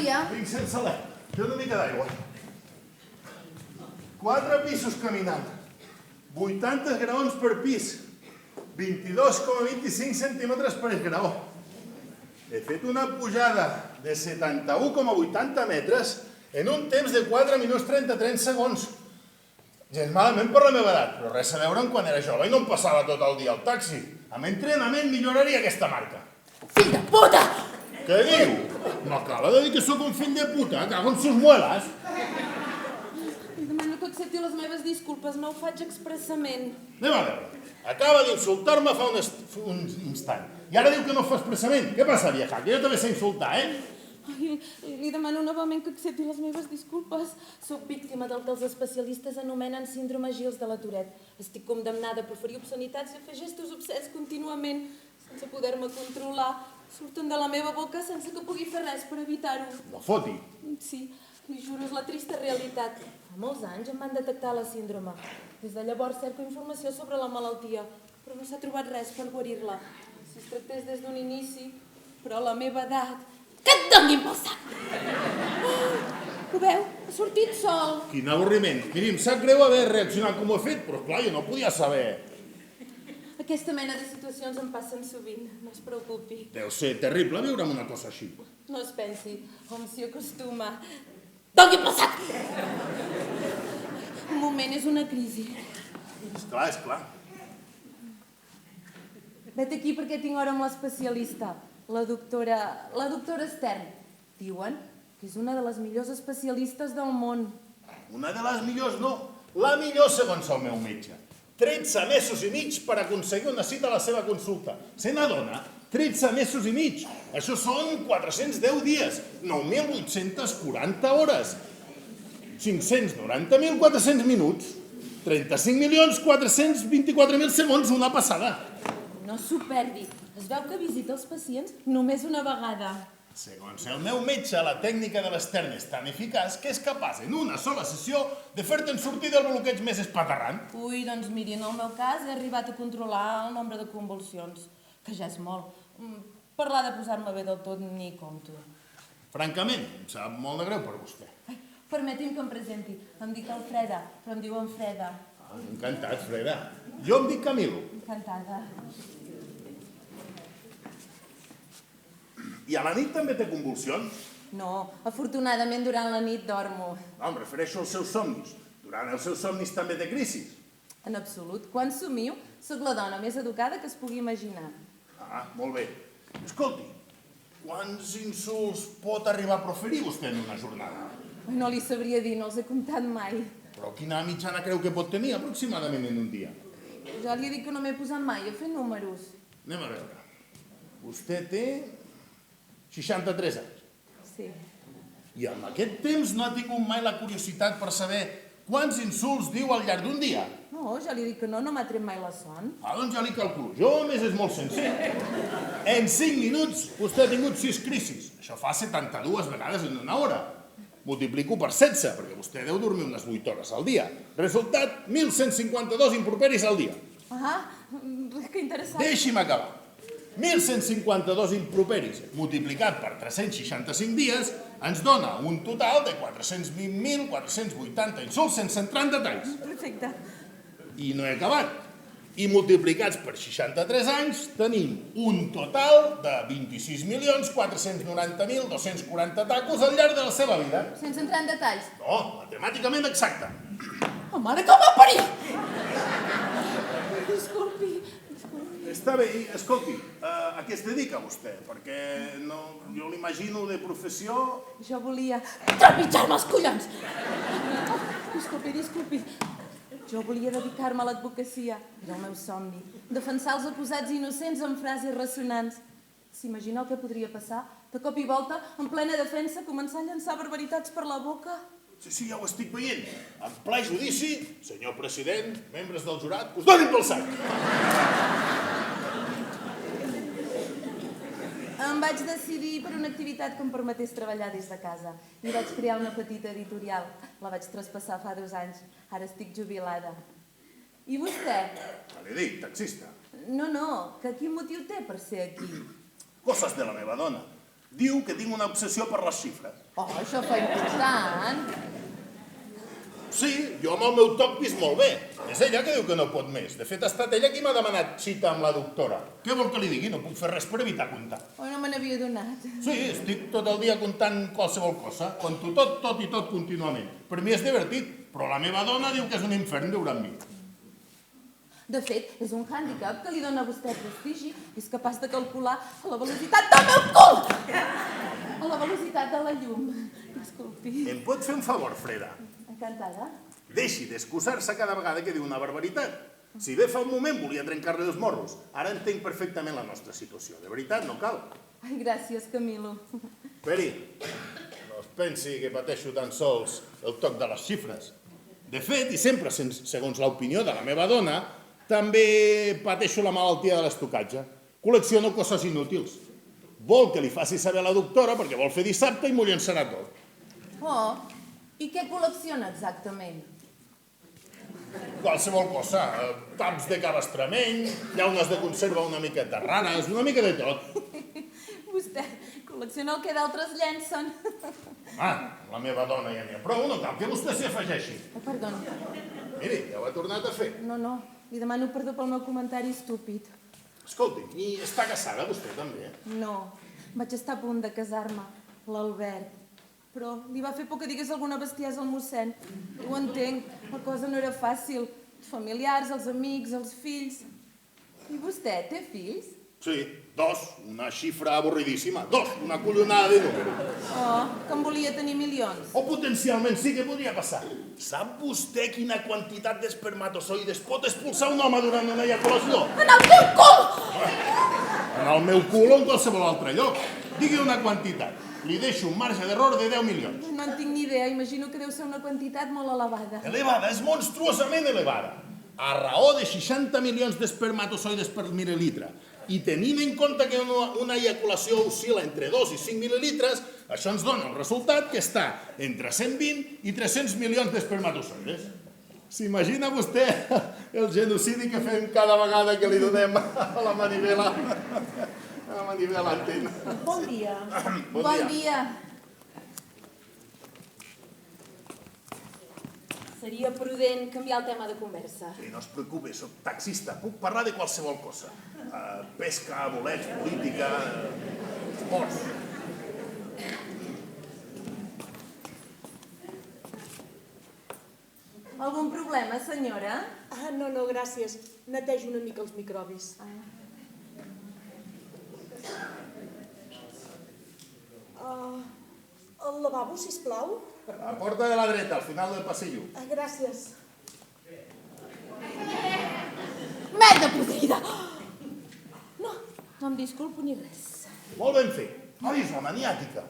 dia. Vinc sense alè. Té una mica d'aigua. 4 pisos caminant. 80 graons per pis. 22,25 centímetres per graó. He fet una pujada de 71,80 metres en un temps de 4 minuts 33 segons. Gens malament per la meva edat, però res a veure amb quan era jove i no em passava tot el dia al taxi. Amb entrenament milloraria aquesta marca. Fill de puta! Què diu? M'acaba de dir que sóc un fill de puta, cago en sus muelas. Li demano que accepti les meves disculpes, no ho faig expressament. Anem a veure. Acaba d'insultar-me fa un instant. I ara diu que no ho fa expressament. Què passa, vieja? Que jo també sé insultar, Ai, li demano novament que accepti les meves disculpes. Soc víctima del que els especialistes anomenen síndrome Gils de la Tourette. Estic condemnada a proferir obscenitats i a fer gestos obscens contínuament, sense poder-me controlar. Surten de la meva boca sense que pugui fer res per evitar-ho. No foti. Sí, li juro, és la trista realitat. Fa molts anys em van detectar la síndrome. Des de llavors cerco informació sobre la malaltia, però no s'ha trobat res per guarir-la. Si es tractés des d'un inici, però a la meva edat... Que et donin pel sac! Ho veu? Ha sortit sol. Quin avorriment. Miri, em sap greu haver reaccionat com ho he fet, però clar, jo no podia saber. Aquesta mena de situacions em passen sovint, no es preocupi. Deu ser terrible viure amb una cosa així. No es pensi, com s'hi acostuma. Doni pel sac! Un moment, és una crisi. Esclar, esclar. Vet aquí perquè tinc hora amb l'especialista, la doctora Stern. Diuen que és una de les millors especialistes del món. Una de les millors, no. La millor segons el meu metge. 13 mesos i mig per aconseguir una cita a la seva consulta. Se n'adona? 13 mesos i mig. Això són 410 dies, 9.840 hores, 590.400 minuts, 35.424.000 segons, una passada. No s'ho perdi. Es veu que visita els pacients només una vegada. Segons el meu metge, la tècnica de l'Stern és tan eficaç que és capaç en una sola sessió de fer-te'n sortir del bloqueig més espaterrant. Ui, doncs miri, en el meu cas he arribat a controlar el nombre de convulsions, que ja és molt. Parlar de posar-me bé del tot ni compto. Francament, em sap molt de greu per vostè. Ai, permeti'm que em presenti. Em dic Alfreda, però em diuen Freda. Encantat, Freda. Jo em dic Camilo. Encantada. I a la nit també té convulsions? No, afortunadament durant la nit dormo. No, em refereixo als seus somnis. Durant els seus somnis també té crisis? En absolut. Quan somio, sóc la dona més educada que es pugui imaginar. Ah, molt bé. Escolti, quants insults pot arribar a proferir vostè en una jornada? No li sabria dir, no els he comptat mai. Però quina mitjana creu que pot tenir aproximadament en un dia? Ja li he dit que no m'he posat mai a fer números. Anem a veure. Vostè té 63 anys. Sí. I amb aquest temps no ha tingut mai la curiositat per saber quants insults diu al llarg d'un dia? No, ja li he dit que no m'ha tret mai la son. Ah, doncs ja li calculo. Jo, a més, és molt senzill. En 5 minuts, vostè ha tingut 6 crisis. Això fa 72 vegades en una hora. Multiplico per 16, perquè vostè deu dormir unes 8 hores al dia. Resultat, 1.152 improperis al dia. Ah, que interessant. Deixi'm acabar. 1.152 improperis multiplicat per 365 dies ens dona un total de 420.480 insults sense entrar en detalls. Perfecte. I no he acabat. I multiplicats per 63 anys tenim un total de 26.490.240 tacos al llarg de la seva vida. Sense entrar en detalls. No, matemàticament exacte. Oh, mare que m'ha parit! Disculpi. Està bé, i escolti, a què es dedica vostè? Perquè jo l'imagino de professió... Jo volia trepitjar-me els collons. Disculpi. Jo volia dedicar-me a l'advocacia. Era el meu somni. Defensar els acusats innocents amb frases ressonants. S'imagina el que podria passar? De cop i volta, en plena defensa, començar a llançar barbaritats per la boca? Sí, ja ho estic veient. En ple judici, senyor president, membres del jurat, us donin pel sac. Em vaig decidir per una activitat que em permetés treballar des de casa. I vaig crear una petita editorial. La vaig traspassar fa 2 anys. Ara estic jubilada. I vostè? L'he dit, taxista. No, que quin motiu té per ser aquí? Coses de la meva dona. Diu que tinc una obsessió per les xifres. Oh, això fa important. Sí, jo amb el meu toc visc molt bé. És ella que diu que no pot més. De fet, ha estat ella qui m'ha demanat cita amb la doctora. Què vol que li digui? No puc fer res per evitar comptar. Oh, no me n'havia donat. Sí, estic tot el dia comptant qualsevol cosa. Conto tot, tot i tot contínuament. Per mi és divertit, però la meva dona diu que és un infern viure amb mi. De fet, és un hàndicap que li dona a vostè prestigi i és capaç de calcular a la velocitat del meu cul! A la velocitat de la llum. Disculpi. Em pot fer un favor, Freda? Encantada. Deixi d'excusar-se cada vegada que diu una barbaritat. Si bé fa un moment volia trencar-li els morros, ara entenc perfectament la nostra situació. De veritat, no cal. Ai, gràcies, Camilo. Peri, no es pensi que pateixo tan sols el toc de les xifres. De fet, i sempre segons l'opinió de la meva dona, també pateixo la malaltia de l'estocatge. Col·lecciono coses inútils. Vol que li faci saber a la doctora perquè vol fer dissabte i m'ho llançarà tot. Oh, i què col·lecciona exactament? Qualsevol cosa. Taps de cava extremeny, llaunes de conserva una miqueta rares, una mica de tot. Vostè col·lecciona el que d'altres llencen. La meva dona ja n'hi ha prou, no cal que vostè s'hi afegeixi. Oh, perdona. Miri, ja ho ha tornat a fer. No, li demano perdó pel meu comentari estúpid. Escolti, i està casada vostè també? No, vaig estar a punt de casar-me, l'Albert. Però li va fer por que digués alguna bestiesa al mossèn. Ho entenc, la cosa no era fàcil. Els familiars, els amics, els fills... I vostè té fills? Sí, 2, una xifra avorridíssima. 2, una collonada de número. Oh, que en volia tenir milions. O potencialment sí que podria passar. Sap vostè quina quantitat d'espermatozoides pot expulsar un home durant una eyaculació? En el teu cul! En el meu cul o en qualsevol altre lloc. Digui una quantitat. Li deixo un marge d'error de 10 milions. No en tinc ni idea, imagino que deu ser una quantitat molt elevada. Elevada, és monstruosament elevada. A raó de 60 milions d'espermatozoides per mil·lilitre. I tenint en compte que una eyaculació oscil·la entre 2 i 5 mil·lilitres, això ens dona el resultat que està entre 120 i 300 milions d'espermatozoides. S'imagina vostè el genocidi que fem cada vegada que li donem a la manivela? A la manivela antena. Bon dia. Bon dia. Seria prudent canviar el tema de conversa. Sí, no es preocupi, soc taxista. Puc parlar de qualsevol cosa. Pesca, bolets, política, esports. Algun problema, senyora? No, gràcies. Netejo una mica els microbis. El lavabo, sisplau? A la porta de la dreta, al final del passillo. Gràcies. Merda podrida! No em disculpo ni res. Molt ben fet. Ai, és la maniàtica.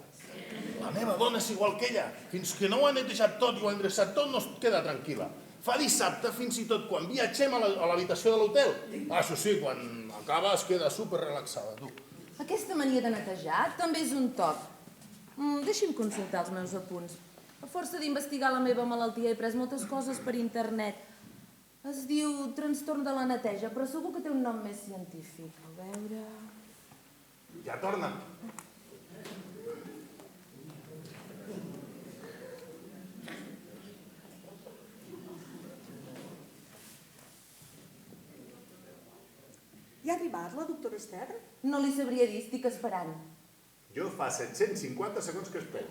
La meva dona és igual que ella. Fins que no ho ha netejat tot i ho ha endreçat tot, no es queda tranquil·la. Fa dissabte, fins i tot quan viatgem a l'habitació de l'hotel. Això sí, quan acaba es queda super relaxada, tu. Aquesta mania de netejar també és un toc. Deixi'm consultar els meus apunts. A força d'investigar la meva malaltia he pres moltes coses per internet. Es diu trastorn de la neteja, però segur que té un nom més científic. A veure... Ja torna. Ja ha arribat la doctora Esther? No li sabria dir, estic esperant. Jo fa 750 segons que espero.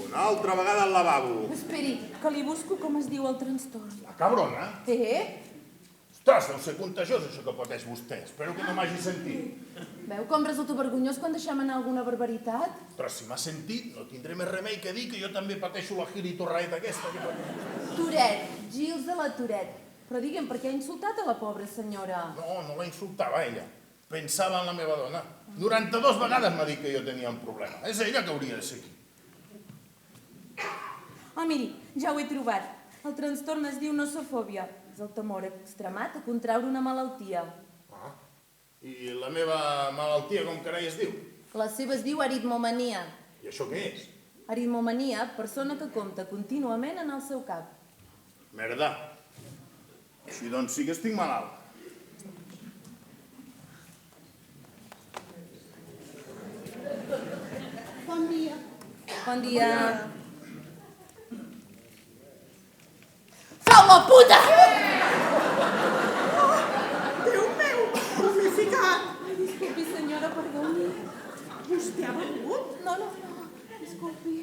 Una altra vegada al lavabo. Esperi, que li busco com es diu el trastorn. La cabrona. Ostres, deu ser contagiós això que pateix vostè. Espero que no m'hagi sentit. Veu com resulta vergonyós quan deixem anar alguna barbaritat? Però si m'ha sentit, no tindré més remei que dir que jo també pateixo la gilitorraeta aquesta. Toret, Gils de la Toret. Però digue'm, per què ha insultat a la pobra senyora? No la insultava ella. Pensava en la meva dona. 92 vegades m'ha dit que jo tenia un problema. És ella que hauria de ser aquí. Oh, miri, ja ho he trobat. El trastorn es diu nosofòbia. És el temor extremat a contraure una malaltia. I la meva malaltia, com carai es diu? La seva es diu aritmomania. I això què és? Aritmomania, persona que compta contínuament en el seu cap. Merda. Així doncs sí que estic malalt. Bon dia. Bon dia. Frau la puta! Déu meu, on m'he ficat? Disculpi, senyora, perdoni. Vostè ha begut? No. Disculpi.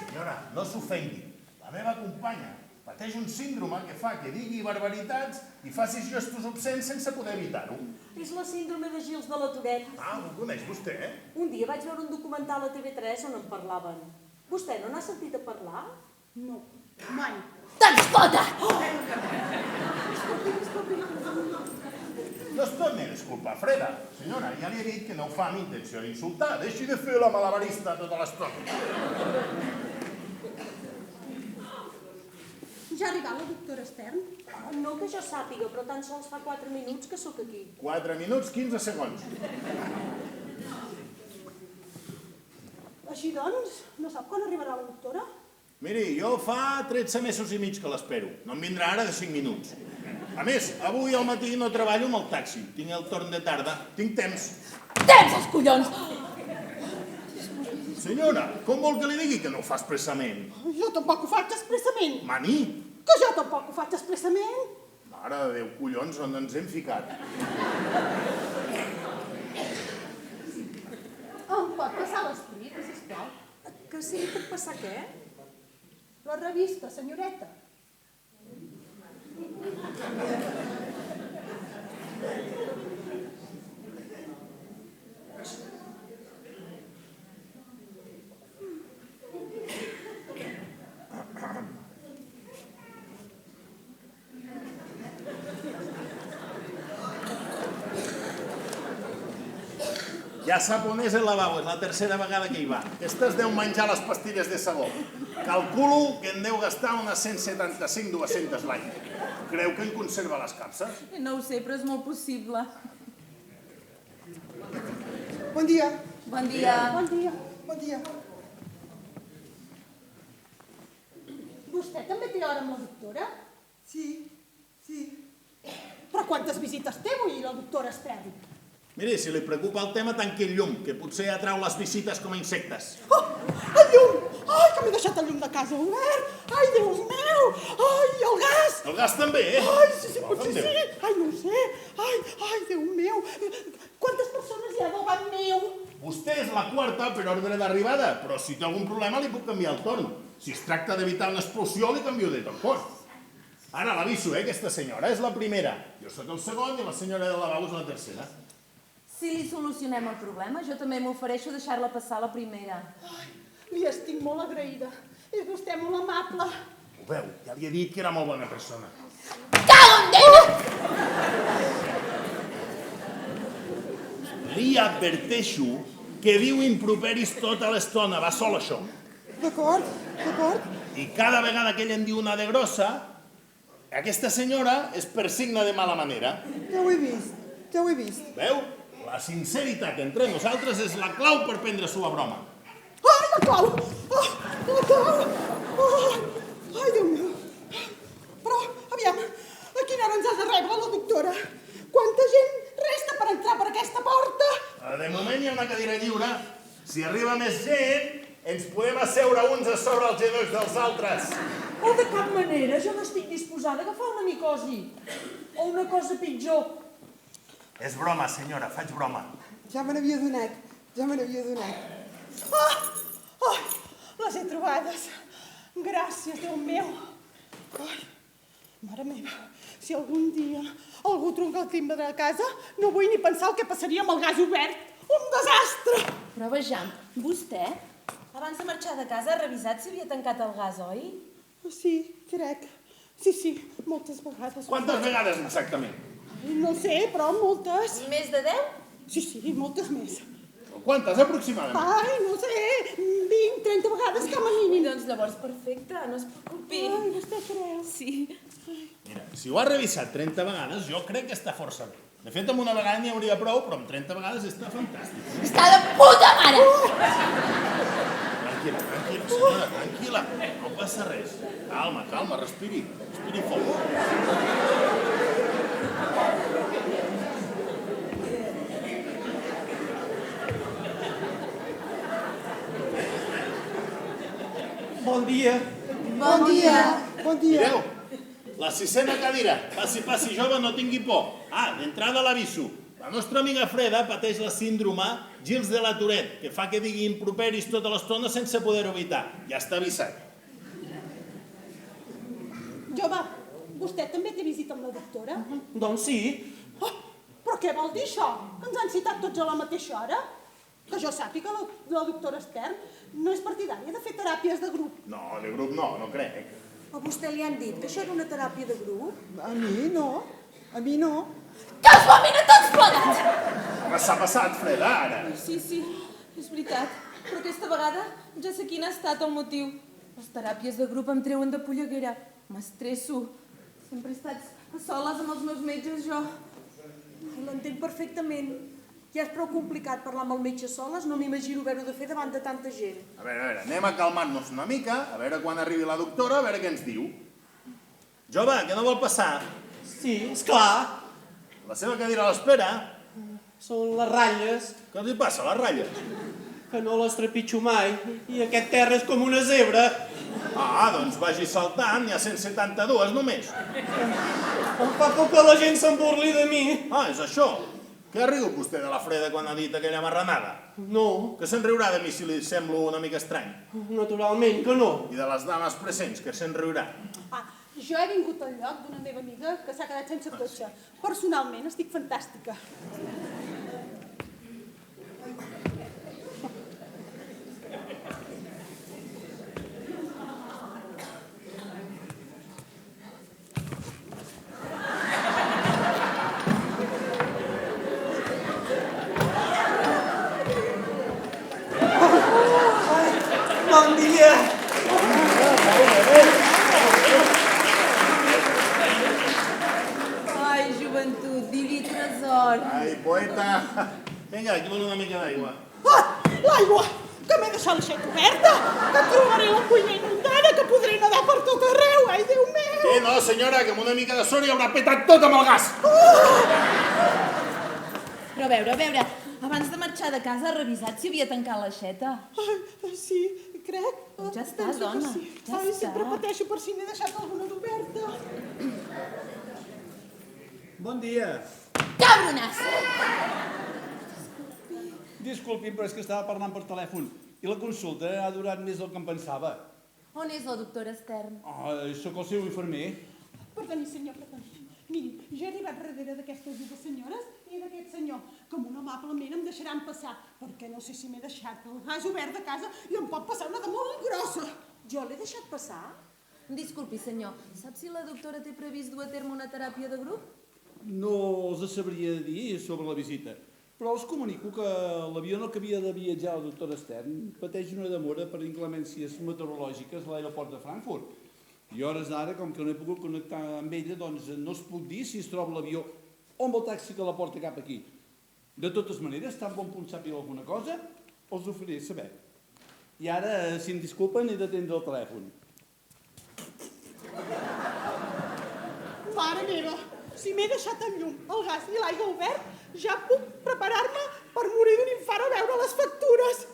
Senyora, no s'ofengui. La meva companya pateix un síndrome que fa que digui barbaritats i faci gestos obscens sense poder evitar-ho. És la síndrome de Gils de la Toret. Ah, ho coneix vostè, eh? Un dia vaig veure un documental a TV3 on en parlaven. Vostè no n'ha sentit a parlar? No, mai. Doncs fota! No es torni a disculpar, Freda. Senyora, ja li he dit que no ho fa amb intenció d'insultar. Deixi de fer la malabarista tota l'estona. Ja ha arribat la doctora Stern? No que jo sàpiga, però tan sols fa 4 minuts que sóc aquí. 4 minuts, 15 segons. Així doncs, no sap quan arribarà la doctora? Miri, jo fa 13 mesos i mig que l'espero. No em vindrà ara de 5 minuts. A més, avui al matí no treballo amb el taxi. Tinc el torn de tarda. Tinc temps. Temps, els collons! Senyora, com vol que li digui que no ho fa expressament? Jo tampoc ho faig expressament. Mani? Que jo tampoc ho faig expressament. Mare de Déu, collons, on ens hem ficat? Em pot passar l'escrit, sisplau? Que sí, puc passar què? La revista, senyoreta. Ja sap on és el lavabo, és la tercera vegada que hi va. Aquesta es deu menjar les pastilles de sabó. Calculo que en deu gastar unes 175-200 l'any. Creu que en conserva les capses? No ho sé, però és molt possible. Bon dia. Bon dia. Bon dia. Bon dia. Vostè també té hora amb la doctora? Sí. Però quantes visites té avui la doctora Stern? Miri, si li preocupa el tema, tanqui el llum, que potser atrau les visites com a insectes. Oh, el llum! Ai, que m'he deixat el llum de casa obert! Ai, Déu meu! Ai, el gas! El gas també, eh? Ai, sí, potser sí! Ai, no ho sé! Ai, Déu meu! Quantes persones hi ha del banc meu? Vostè és la quarta per ordre d'arribada, però si té algun problema li puc canviar el torn. Si es tracta d'evitar una explosió, li canvio de torn. Ara l'aviso, aquesta senyora és la primera. Jo sóc el segon i la senyora del lavabo és la tercera. Si li solucionem el problema, jo també m'ofereixo deixar-la passar la primera. Ai, li estic molt agraïda. És vostè molt amable. Ho veu, ja li he dit que era molt bona persona. Cago en Déu! Li adverteixo que diu improperis tota l'estona, va sol això. D'acord. I cada vegada que ell en diu una de grossa, aquesta senyora és per signe de mala manera. Ja ho he vist. Veu? La sinceritat entre nosaltres és la clau per prendre-s'ho a broma. Ai, la clau! La clau! Ai, Déu meu! Però, aviam, a quina hora ens ha de rebre la doctora? Quanta gent resta per entrar per aquesta porta? De moment hi ha una cadira lliure. Si arriba més gent, ens podem asseure uns a sobre els genolls dels altres. O de cap manera, jo no estic disposada a agafar una micosi. O una cosa pitjor. És broma, senyora, faig broma. Ja me n'havia donat. Les he trobades. Gràcies, Déu meu. Ai, mare meva, si algun dia algú tronca el timbre de casa, no vull ni pensar el que passaria amb el gas obert. Un desastre! Però vejam, vostè, abans de marxar de casa, ha revisat si havia tancat el gas, oi? Sí, crec. Sí, moltes vegades. Quantes vegades exactament? No sé, però moltes. Més de 10? Sí, moltes més. Quantes aproximadament? Ai, no sé, 20, 30 vegades com a mínim. Doncs llavors perfecte, no es preocupi. Ai, vostè creu? Sí. Mira, si ho ha revisat 30 vegades, jo crec que està força bé. De fet, amb una vegada n'hi hauria prou, però amb 30 vegades està fantàstic. Està de puta mare! Tranquil·la, senyora, tranquil·la. No passa res. Calma, respiri foc. dia. Bon dia. Bon dia. Mireu, la sisena cadira. Passi, jove, no tingui por. D'entrada l'aviso. La nostra amiga Freda pateix la síndrome Gilles de la Tourette, que fa que digui improperis tota l'estona sense poder-ho evitar. Ja està avisat. Jove, vostè també té visita amb la doctora? Doncs sí. Oh, però què vol dir això? Que ens han citat tots a la mateixa hora? Que jo sàpiga, la doctora Stern no és partidària de fer teràpies de grup. No, de grup no crec. A vostè li han dit que això era una teràpia de grup? A mi no. A mi no. Que els vomina tots plegats! Què s'ha passat, Freda, ara? Sí, és veritat. Però aquesta vegada ja sé quin ha estat el motiu. Les teràpies de grup em treuen de polleguera. M'estresso. Sempre he estat a soles amb els meus metges, jo. L'entenc perfectament. Ja és prou complicat parlar amb el metge soles, no m'imagino haver-ho de fer davant de tanta gent. A veure, anem a calmar-nos una mica, a veure quan arribi la doctora, a veure què ens diu. Jove, que no vol passar? Sí, esclar. La seva cadira a l'espera. Són les ratlles, Què li passa, a les ratlles? que no les trepitjo mai. I aquest terra és com una zebra. Doncs vagi saltant, n'hi ha 172 només. Em fa por que la gent se'n burli de mi. És això. Què ha rigut vostè de la Freda quan ha dit aquella marranada? No, Que se'n riurà de mi si li semblo una mica estrany. naturalment que no. I de les dames presents, que se'n riurà. Jo he vingut al lloc d'una meva amiga que s'ha quedat sense cotxe. Personalment estic fantàstica. Bon dia. Ai, joventut, diví tresor. Ai, poeta. Vinga, aquí vol una mica d'aigua. L'aigua! Que m'he deixat l'aixeta oberta! Que trobaré la cuina inundada, que podré nedar per tot arreu! Ai, Déu meu! Que no, senyora, que amb una mica de sort hi haurà petat tot amb el gas. Però a veure, abans de marxar de casa ha revisat si havia tancat l'aixeta. Ai, sí, crec. Ja està, Penso que dona, sí. ja Ai, està. sempre pateixo per si n'he deixat alguna d'oberta. Bon dia. Cabrones! Disculpin, però és que estava parlant per telèfon i la consulta ha durat més del que em pensava. On és la doctora Stern? Sóc el seu infermer. Perdoni, senyor, perdoni. Miri, jo he arribat darrere d'aquestes dues senyores i d'aquest senyor, que molt amablement em deixaran passar, perquè no sé si m'he deixat el gas obert de casa i em pot passar una de molt grossa. Jo l'he deixat passar? Disculpi, senyor, sap si la doctora té previst dur a terme una teràpia de grup? No els sabria dir sobre la visita, però els comunico que l'avió en el que havia de viatjar la doctora Stern pateix una demora per inclemències meteorològiques a l'aeroport de Frankfurt. I a hores d'ara, com que no he pogut connectar amb ella, doncs no es puc dir si es troba l'avió o amb el taxi que la porta cap aquí. De totes maneres, tan bon punt sàpiga alguna cosa, els ho faré saber. I ara, si em disculpen, he d'atendre el telèfon. Mare meva, si m'he deixat el llum, el gas i l'aigua obert, ja puc preparar-me per morir d'un infart a veure les factures.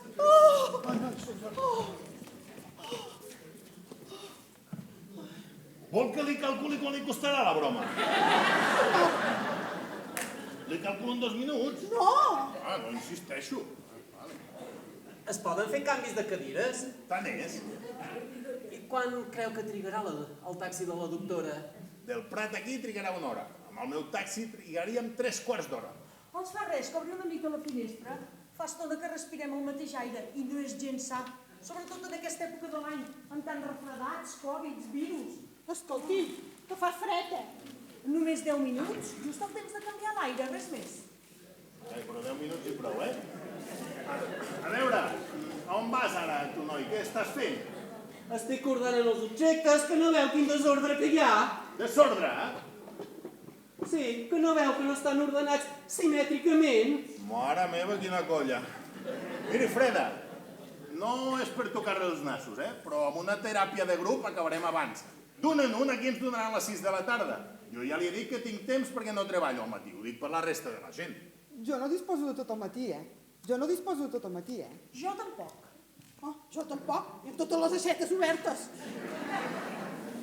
Vol que li calculi quan li costarà la broma? Li calculo en 2 minuts? No! No insisteixo. Es poden fer canvis de cadires? Tant és. I quan creu que trigarà el taxi de la doctora? Del Prat aquí trigarà 1 hora. Amb el meu taxi trigaríem 3/4 d'hora. No els fa res que obri una mica la finestra? Fa estona que respirem el mateix aire i no és gens sa. Sobretot en aquesta època de l'any, amb tants refredats, còvids, virus. Escolti, que fa fred, Només 10 minuts, just el temps de canviar l'aire, res més. Però 10 minuts i prou, A veure, on vas ara, tu noi? Què estàs fent? Estic ordenant els objectes, que no veu quin desordre que hi ha. Desordre, Sí, que no veu que no estan ordenats simètricament. Mare meva, quina colla. Miri, Freda, no és per tocar-li els nassos, però amb una teràpia de grup acabarem abans. D'un en un, aquí ens donaran les 6 de la tarda. Jo ja li he dit que tinc temps perquè no treballo al matí. Ho dic per la resta de la gent. Jo no disposo de tot el matí, Jo no disposo de tot el matí, Jo tampoc. Oh, jo tampoc, i amb totes les aixetes obertes.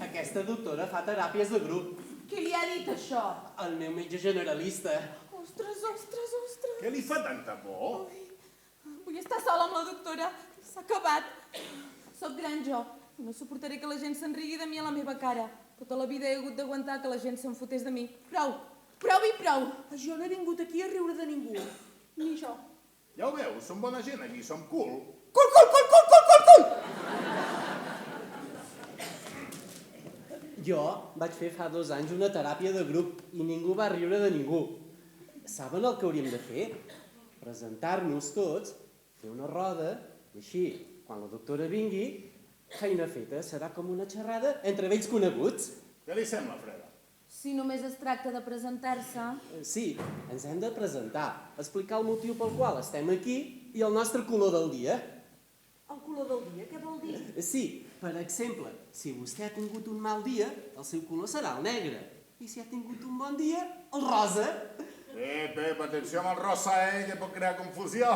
Aquesta doctora fa teràpies de grup. Qui li ha dit això? El meu metge generalista. Ostres, ostres, ostres. Què li fa tanta por? Vull estar sola amb la doctora. S'ha acabat. Soc gran jo. I no suportaré que la gent se'n rigui de mi a la meva cara. Tota la vida he hagut d'aguantar que la gent se'n fotés de mi. Prou. Prou i prou. Jo no he vingut aquí a riure de ningú. Ni jo. Ja ho veus, som bona gent aquí, som cool. Cul, cul, cul, cul, cul, cul, cul! Jo vaig fer fa 2 anys una teràpia de grup i ningú va riure de ningú. Saben el que hauríem de fer? Presentar-nos tots, fer una roda, i així, quan la doctora vingui, feina feta, serà com una xerrada entre vells coneguts. Què li sembla, Freda? Si només es tracta de presentar-se... Sí, ens hem de presentar, explicar el motiu pel qual estem aquí i el nostre color del dia. El color del dia, què vol dir? Sí, per exemple, si vostè ha tingut un mal dia, el seu color serà el negre. I si ha tingut un bon dia, el rosa. Pep, atenció amb el rosa, que pot crear confusió.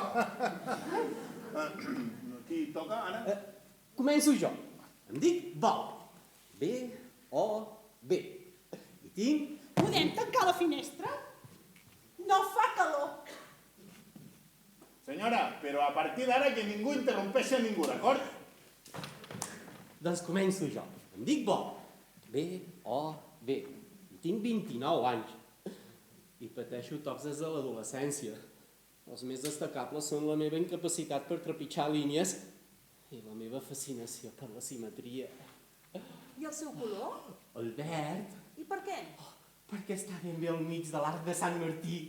Qui toca ara? Començo jo. Em dic Bob. B-O-B. I tinc... Podem tancar la finestra? No fa calor. Senyora, però a partir d'ara que ningú interrompeixi a ningú, d'acord? Doncs començo jo. Em dic Bob. B-O-B. I tinc 29 anys. I pateixo tocs des de l'adolescència. Els més destacables són la meva incapacitat per trepitjar línies i la meva fascinació per la simetria. I el seu color? El verd, I per què? perquè està ben bé al mig de l'arc de Sant Martí.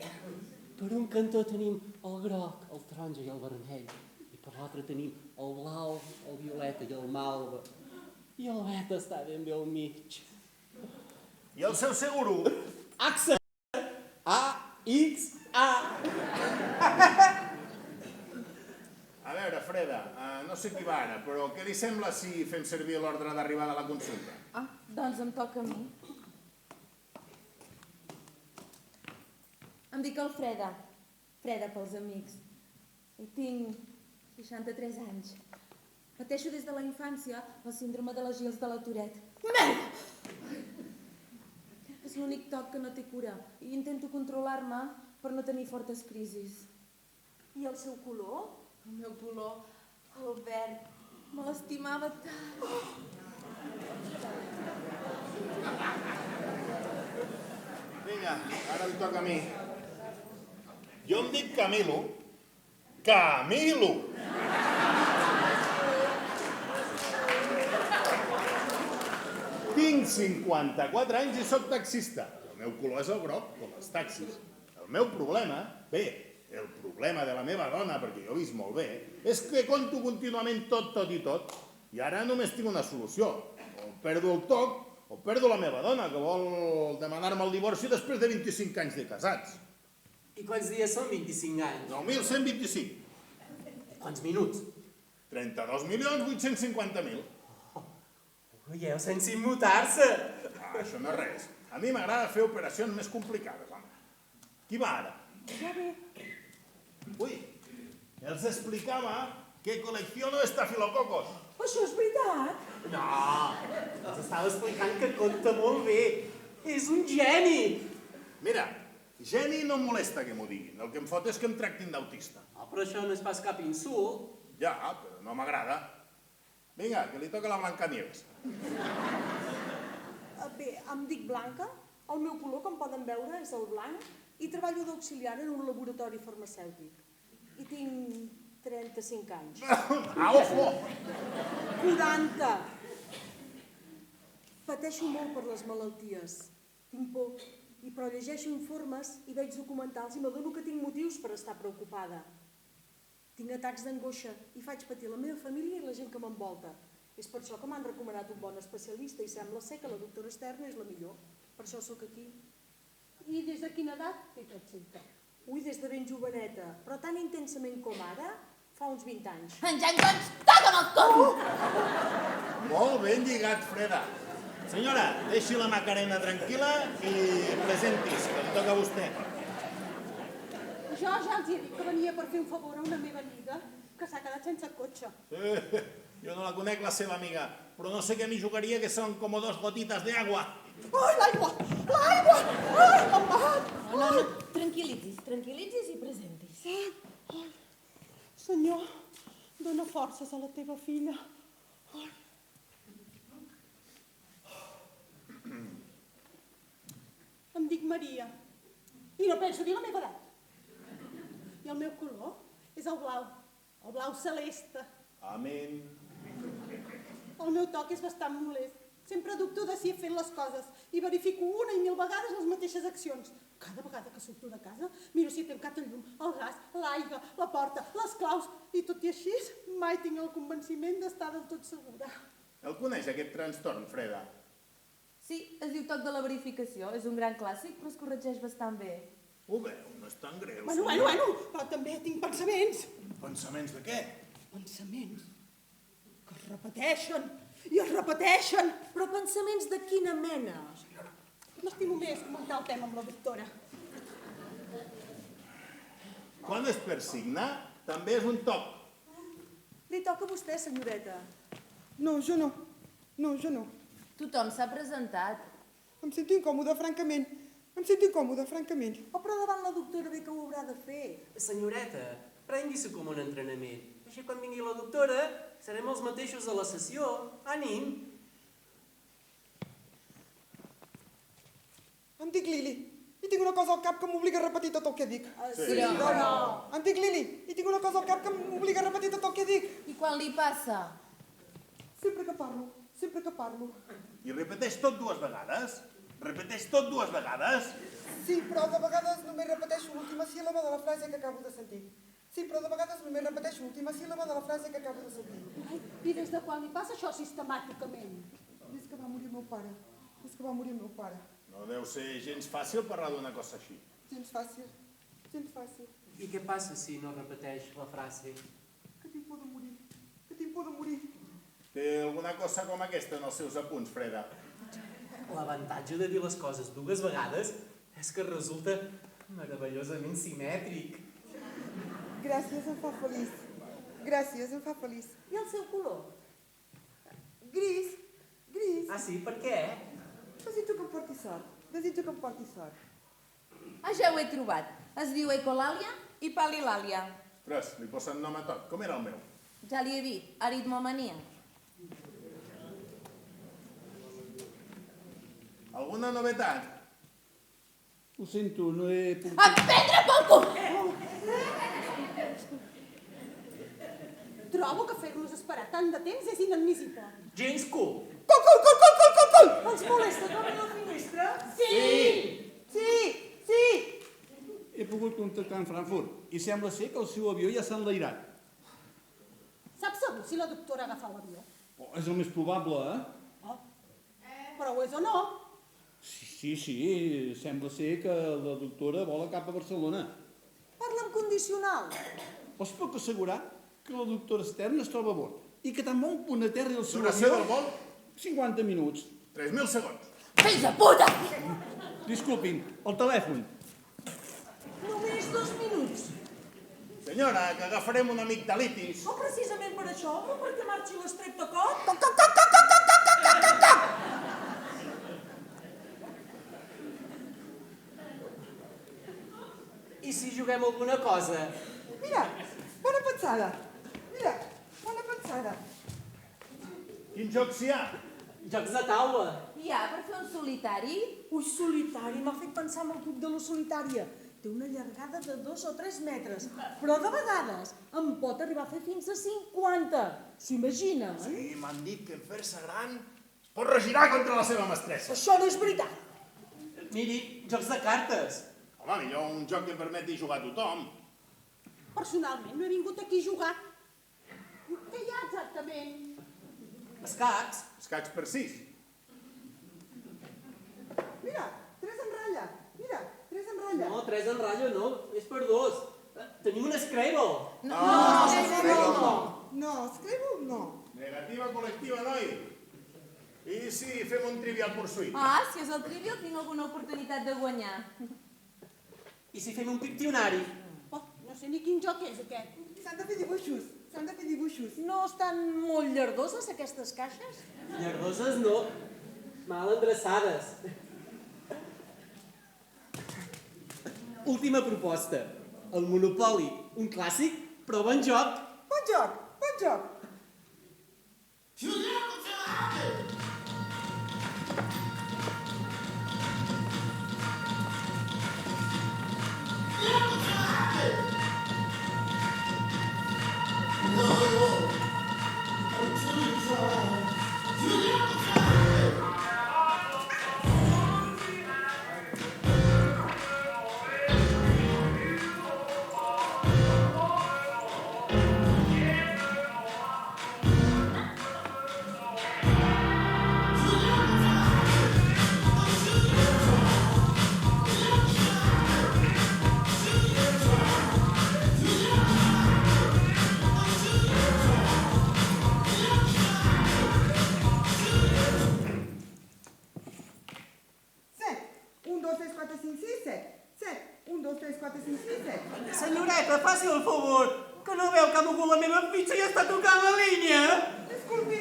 Per un cantó tenim el groc, el taronja i el vermell. I per l'altre tenim el blau, el violeta i el malva. I el verd està ben bé al mig. I el seu seguro? AXA! A-X-A! A veure, Freda, no sé qui va ara, però què li sembla si fem servir l'ordre d'arribada a la consulta? Ah, doncs em toca a mi. Em dic Alfreda. Freda pels amics. I tinc 63 anys. Pateixo des de la infància la síndrome de les Gils de la Tourette. Merda! És l'únic toc que no té cura i intento controlar-me per no tenir fortes crisis. I el seu color? El meu color, el verd, me l'estimava tant. Vinga, ara em toca a mi. Jo em dic Camilo. Camilo! Tinc 54 anys i sóc taxista. El meu color és el groc, com els taxis. El meu problema, el problema de la meva dona, perquè jo he vist molt bé, és que conto contínuament tot i tot. I ara només tinc una solució. O perdo el toc, o perdo la meva dona, que vol demanar-me el divorci després de 25 anys de casats. I quants dies són 25 anys? 9.125. Quants minuts? 32.850.000. Veieu, sense immutar-se. Això no és res. A mi m'agrada fer operacions més complicades, home. Qui va ara? Ja ve. Ui, els explicava que colecciono estafilococos. Això és veritat? No, els estava explicant que conta molt bé. És un geni. Mira, geni no em molesta que m'ho diguin. El que em fot és que em tractin d'autista. Oh, però això no és pas cap insult. Ja, però no m'agrada. Vinga, que li toca la Blancanieves. Bé, em dic Blanca. El meu color, com poden veure, és el blanc. I treballo d'auxiliar en un laboratori farmacèutic. I tinc 35 anys. Ojo! 40! Pateixo molt per les malalties. Tinc por. Però llegeixo informes i veig documentals i m'adono que tinc motius per estar preocupada. Tinc atacs d'angoixa i faig patir la meva família i la gent que m'envolta. És per això que m'han recomanat un bon especialista i sembla ser que la doctora Stern és la millor. Per això sóc aquí. I des de quina edat té tot sempre? Ui, des de ben joveneta, però tan intensament com ara, fa uns 20 anys. En Jan, doncs, toca'm el cul! Molt ben lligat, Freda. Senyora, deixi la Macarena tranquil·la i presentis, que em toca a vostè. Jo ja els he dit que venia per fer un favor a una meva amiga que s'ha quedat sense cotxe. Sí, jo no la conec, la seva amiga, però no sé què m'hi jugaria, que són com 2 gotitas de agua. Ai, l'aigua! L'aigua! Ai, me'n bat! No, tranquil·litzis i presentis. Ai, senyor, dóna forces a la teva filla. Ai. Em dic Maria i no penso dir la meva edat. I el meu color és el blau celeste. Amén. El meu toc és bastant molest. Sempre dubto de si he fet les coses i verifico 1 i 1000 vegades les mateixes accions. Cada vegada que surto de casa miro si he tancat el llum, el gas, l'aigua, la porta, les claus i tot i així mai tinc el convenciment d'estar del tot segura. El coneix, aquest trastorn, Freda? Sí, es diu toc de la verificació. És un gran clàssic, però es corregeix bastant bé. Ho veu, no és tan greu. Bueno, però també tinc pensaments. Pensaments de què? Pensaments que es repeteixen i es repeteixen. Però pensaments de quina mena? M'estimo més comentar el tema amb la doctora. Quan es persigna, també és un toc. Li toca a vostè, senyoreta. No, jo no. No, jo no. Tothom s'ha presentat. Em sento incòmode, francament. Em sento incòmode, francament. Oh, però davant la doctora bé que ho haurà de fer. Senyoreta, prengui-s'ho com un entrenament. Així quan vingui la doctora, serem els mateixos a la sessió. Ànim! Em dic Lili i tinc una cosa al cap que m'obliga a repetir tot el que dic. Sí. Però... Em dic Lili i tinc una cosa al cap que m'obliga a repetir tot el que dic. I quan li passa? Sempre que parlo, sempre que parlo. I repeteix tot 2 vegades? Repeteix tot 2 vegades? Sí, però de vegades només repeteixo l'última síl·laba de la frase que acabo de sentir. Sí, però de vegades només repeteixo l'última síl·laba de la frase que acabo de sentir. Ai, i des de quan li passa això sistemàticament? Des que va morir el meu pare. Des que va morir el meu pare. No deu ser gens fàcil parlar d'una cosa així. Gens fàcil. Gens fàcil. I què passa si no repeteix la frase? Que tinc por de morir. Que tinc por de morir. Té alguna cosa com aquesta en els seus apunts, Freda? L'avantatge de dir les coses 2 vegades és que resulta meravellosament simètric. Gràcies, em fa feliç. Gràcies, em fa feliç. I el seu color? Gris. Gris. Ah, sí? Per què? Desitjo que em porti sort. Desitjo que em porti sort. Ah, ja ho he trobat. Es diu ecolàlia i palilàlia. Ostres, li posen nom a tot. Com era el meu? Ja li he dit, aritmomania. Alguna novetat? Ho sento, no he pogut... A prendre pel cul! Trobo que fer-nos esperar tant de temps és inadmissible. Gens cool. Els molesta que obri la finestra? Sí! He pogut contactar amb Frankfurt i sembla ser que el seu avió ja s'ha enlairat. Saps segur si la doctora agafa l'avió? Oh, és el més probable, eh? Oh. Però ho és o no? Sí, sembla ser que la doctora vola cap a Barcelona. Parla en condicional. Us puc assegurar que la doctora Stern es troba a bord i que tan bon punt aterri el seu Duració avió... del vol? 50 minuts. 3.000 segons. Fills de puta! Disculpin, el telèfon. Només 2 minuts. Senyora, que agafarem una amigdalitis. Oh, precisament per això, no perquè marxi l'estreptocot. I si juguem alguna cosa? Mira, bona pensada. Mira, bona pensada. Quins jocs hi ha? Jocs de taula. Hi ha per fer un solitari? Ui, solitari, m'ha fet pensar en el club de la solitària. Té una llargada de 2 o 3 metres, però de vegades en pot arribar a fer fins a 50. S'imaginen? Sí, m'han dit que en fer-se gran es pot regirar contra la seva mestressa. Això no és veritat. Miri, jocs de cartes. Home, millor un joc que em permeti jugar a tothom. Personalment no he vingut aquí a jugar. Què hi ha exactament? Escacs. Escacs per 6. Mira, 3 en ratlla. Mira, 3 en ratlla. No, 3 en ratlla no, és per 2. Tenim un Scrabble. No, Scrabble no. Negativa col·lectiva, noi. I si fem un Trivial Pursuit? Ah, si és el trivial tinc alguna oportunitat de guanyar. I si fem un piccionari? Oh, no sé ni quin joc és aquest. S'han de fer dibuixos. S'han de fer dibuixos. No estan molt llardoses, aquestes caixes? Llardoses no, mal endreçades. Última proposta. El Monopoli, un clàssic, però bon joc. Bon joc, bon joc. Senyoreta, faci el favor, que no veu que ha mogut la meva fitxa i està tocant la línia? Disculpi.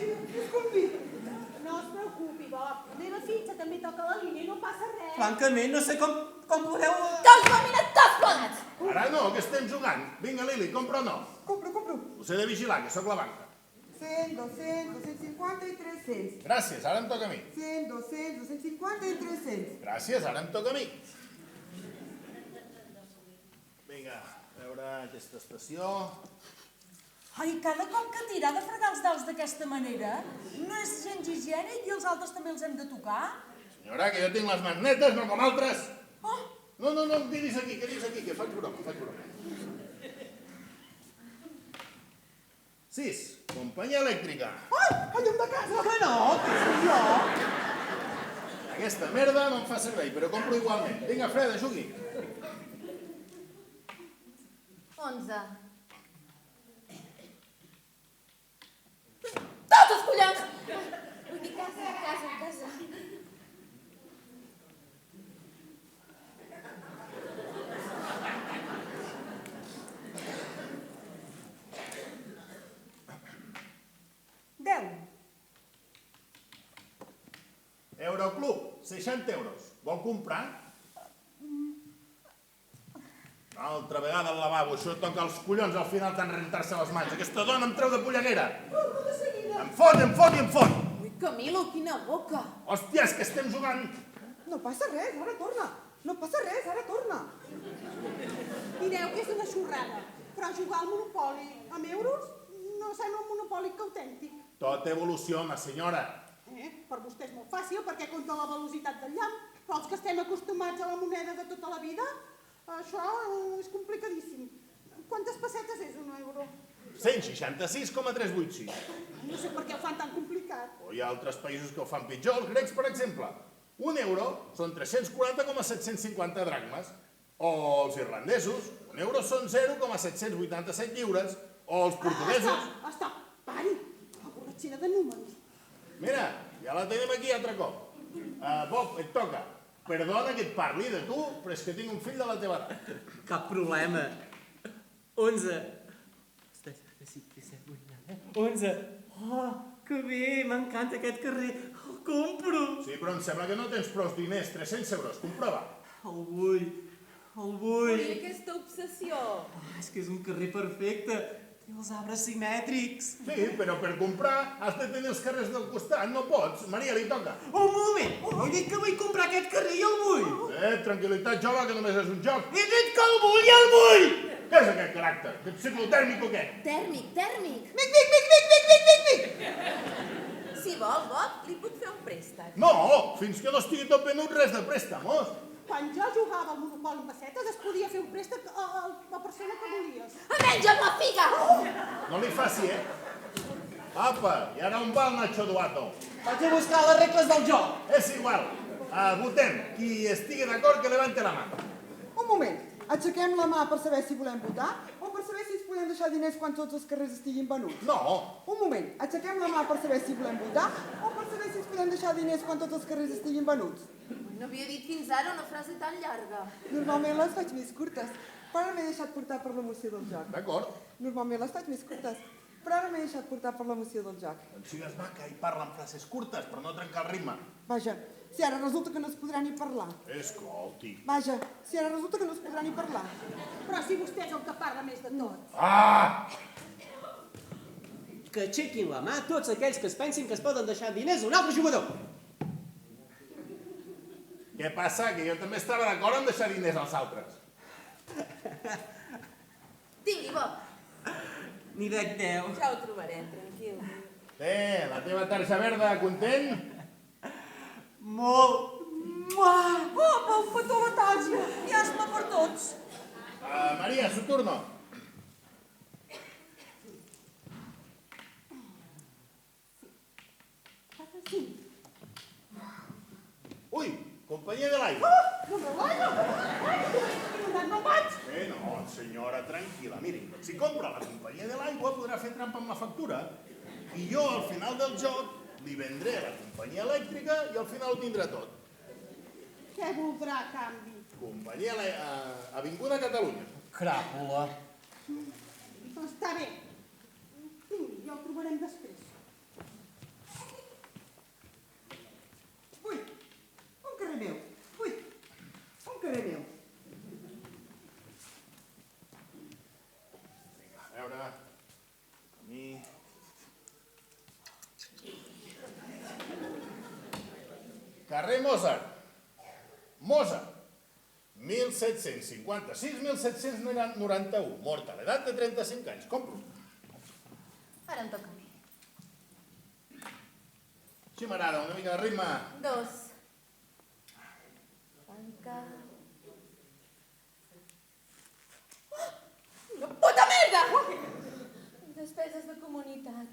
No es preocupi, Bob. La meva fitxa també toca la línia i no passa res. Francament, no sé com podeu... Tots domina't, tots plegats! Ara no, que estem jugant. Vinga, Lili, compra o no? Compro. Us he de vigilar, que sóc la banca. 100, 200, 250 i 300. Gràcies, ara em toca a mi. 100, 200, 250 i 300. Gràcies, ara em toca a mi. Vinga, a veure aquesta estació. Ai, cada cop que tira de fregar els daus d'aquesta manera, no és gens higiènic i els altres també els hem de tocar? Senyora, que jo tinc les mans netes, no com altres. Oh, No, em tiris aquí, que faig broma. 6. Companyia elèctrica. Ai, el llum de casa. Que no, que soc jo. Aquesta merda no em fa servei, però compro igualment. Vinga, Freda, jugui. 11. Tots els collons! Vull dir, casa. 10. Euroclub, 60 euros. Vol comprar? Altra vegada al lavabo, això toca els collons al final tant rentar-se les mans. Aquesta dona em treu de polleguera. Em fot. Ui, Camilo, quina boca! Hòstia, és que estem jugant. No passa res, ara torna. No passa res, ara torna. Direu que és una xorrada, però jugar al Monopoli amb euros no sembla un monopoli que autèntic. Tot evoluciona, senyora. Per vostè és molt fàcil perquè compta la velocitat del llamp, però els que estem acostumats a la moneda de tota la vida, això és complicadíssim. Quantes pessetes és un euro? 166,386. No sé per què ho fan tan complicat. O hi ha altres països que ho fan pitjor, els grecs, per exemple. Un euro són 340,750 dracmes. O els irlandesos, un euro són 0,787 lliures. O els portuguesos... Stop, pari. La borratxera de números. Mira, ja la tenim aquí altre cop. Bob, et toca. Perdona que et parli de tu, però és que tinc un fill de la teva edat. Cap problema. 11. 11. Oh, que bé, m'encanta aquest carrer. El compro. Sí, però em sembla que no tens prou diners, 300 euros, comprova. El vull. Ui, aquesta obsessió. És que és un carrer perfecte. Té els arbres simètrics. Sí, però per comprar has de tenir els carrers del costat, no pots. Maria, li toca. Un moment, he dit que vull comprar aquest carrer i el vull. Tranquil·litat, jove, que només és un joc. He dit que el vull i el vull. Què és aquest caràcter? Aquest ciclotèrmic o què? Tèrmic. Mic. Si vol, Bob, li puc fer un préstec. No, fins que no estigui tot venut, res de préstamos. Quan jo jugava al Monopoli amb pessetes es podia fer un préstec a la persona que volies. Menja'm la figa! No li faci, Apa, i ara on va el Nacho Duato? Vaig a buscar les regles del joc. És igual. Votem. Qui estigui d'acord que levante la mà. Un moment. Aixequem la mà per saber si volem votar o per saber si ens podem deixar diners quan tots els carrers estiguin venuts? No. Un moment. Aixequem la mà per saber si volem votar o per saber si ens podem deixar diners quan tots els carrers estiguin venuts? No havia dit fins ara una frase tan llarga. Normalment les faig més curtes, però m'he deixat portar per l'emoció del joc. D'acord. Normalment les faig més curtes. però ara m'he deixat portar per l'emoció del joc. Doncs sigues maca i parla en frases curtes per no trencar el ritme. Vaja, si ara resulta que no es podrà ni parlar. Escolti. Vaja, si ara resulta que no es podrà ni parlar. Però si vostè és el que parla més de tot. Ah! Que aixequin la mà tots aquells que es pensin que es poden deixar diners a un altre jugador. Què passa? Que jo també estava d'acord en deixar diners als altres. Tingui, Bob. Ni de 10. Ja ho trobarem, tranquil. La teva tarja verda, content? Molt. Opa, un petó a la tarja. I asma per tots. Maria, su turno. Ui, companyia de l'aigua. No, senyora, tranquil·la. Miri, si compra la companyia de l'aigua podrà fer trampa amb la factura i jo al final del joc li vendré la companyia elèctrica i al final ho tindrà tot. Què voldrà a canvi? Companyia Avinguda Catalunya. Cràpula. Està bé. Tingui, ja ho trobarem després. Ui, un carrer meu. Ui, un carrer meu. A veure, camí... Carrer Mozart. Mozart. 1756-1791. Mort a l'edat de 35 anys. Compro. Ara em toca a mi. Així m'agrada, una mica de ritme. 2. Tanca... Oh! Una puta merda! Despeses de comunitat.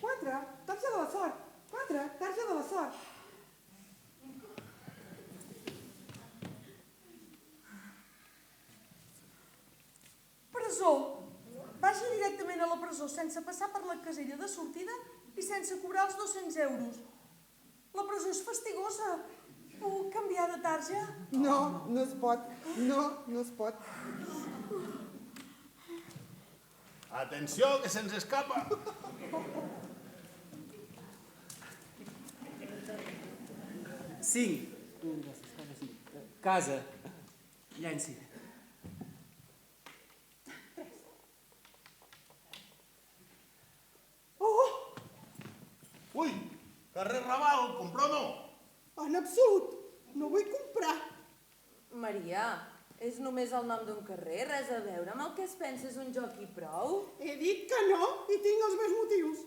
Quatre, tarja de la sort. 4, tarja de la sort. Presó. Vagi directament a la presó sense passar per la casella de sortida i sense cobrar els 200 euros. La presó és fastigosa. Puc canviar de tarja? No, no es pot. No, no es pot. Atenció, que se'ns escapa. Cinc. Casa. Llenci. Ui, carrer Raval, compro o no? En absolut. No vull comprar. Maria, és només el nom d'un carrer, res a veure amb el que es pensa és un joc i prou. He dit que no i tinc els meus motius.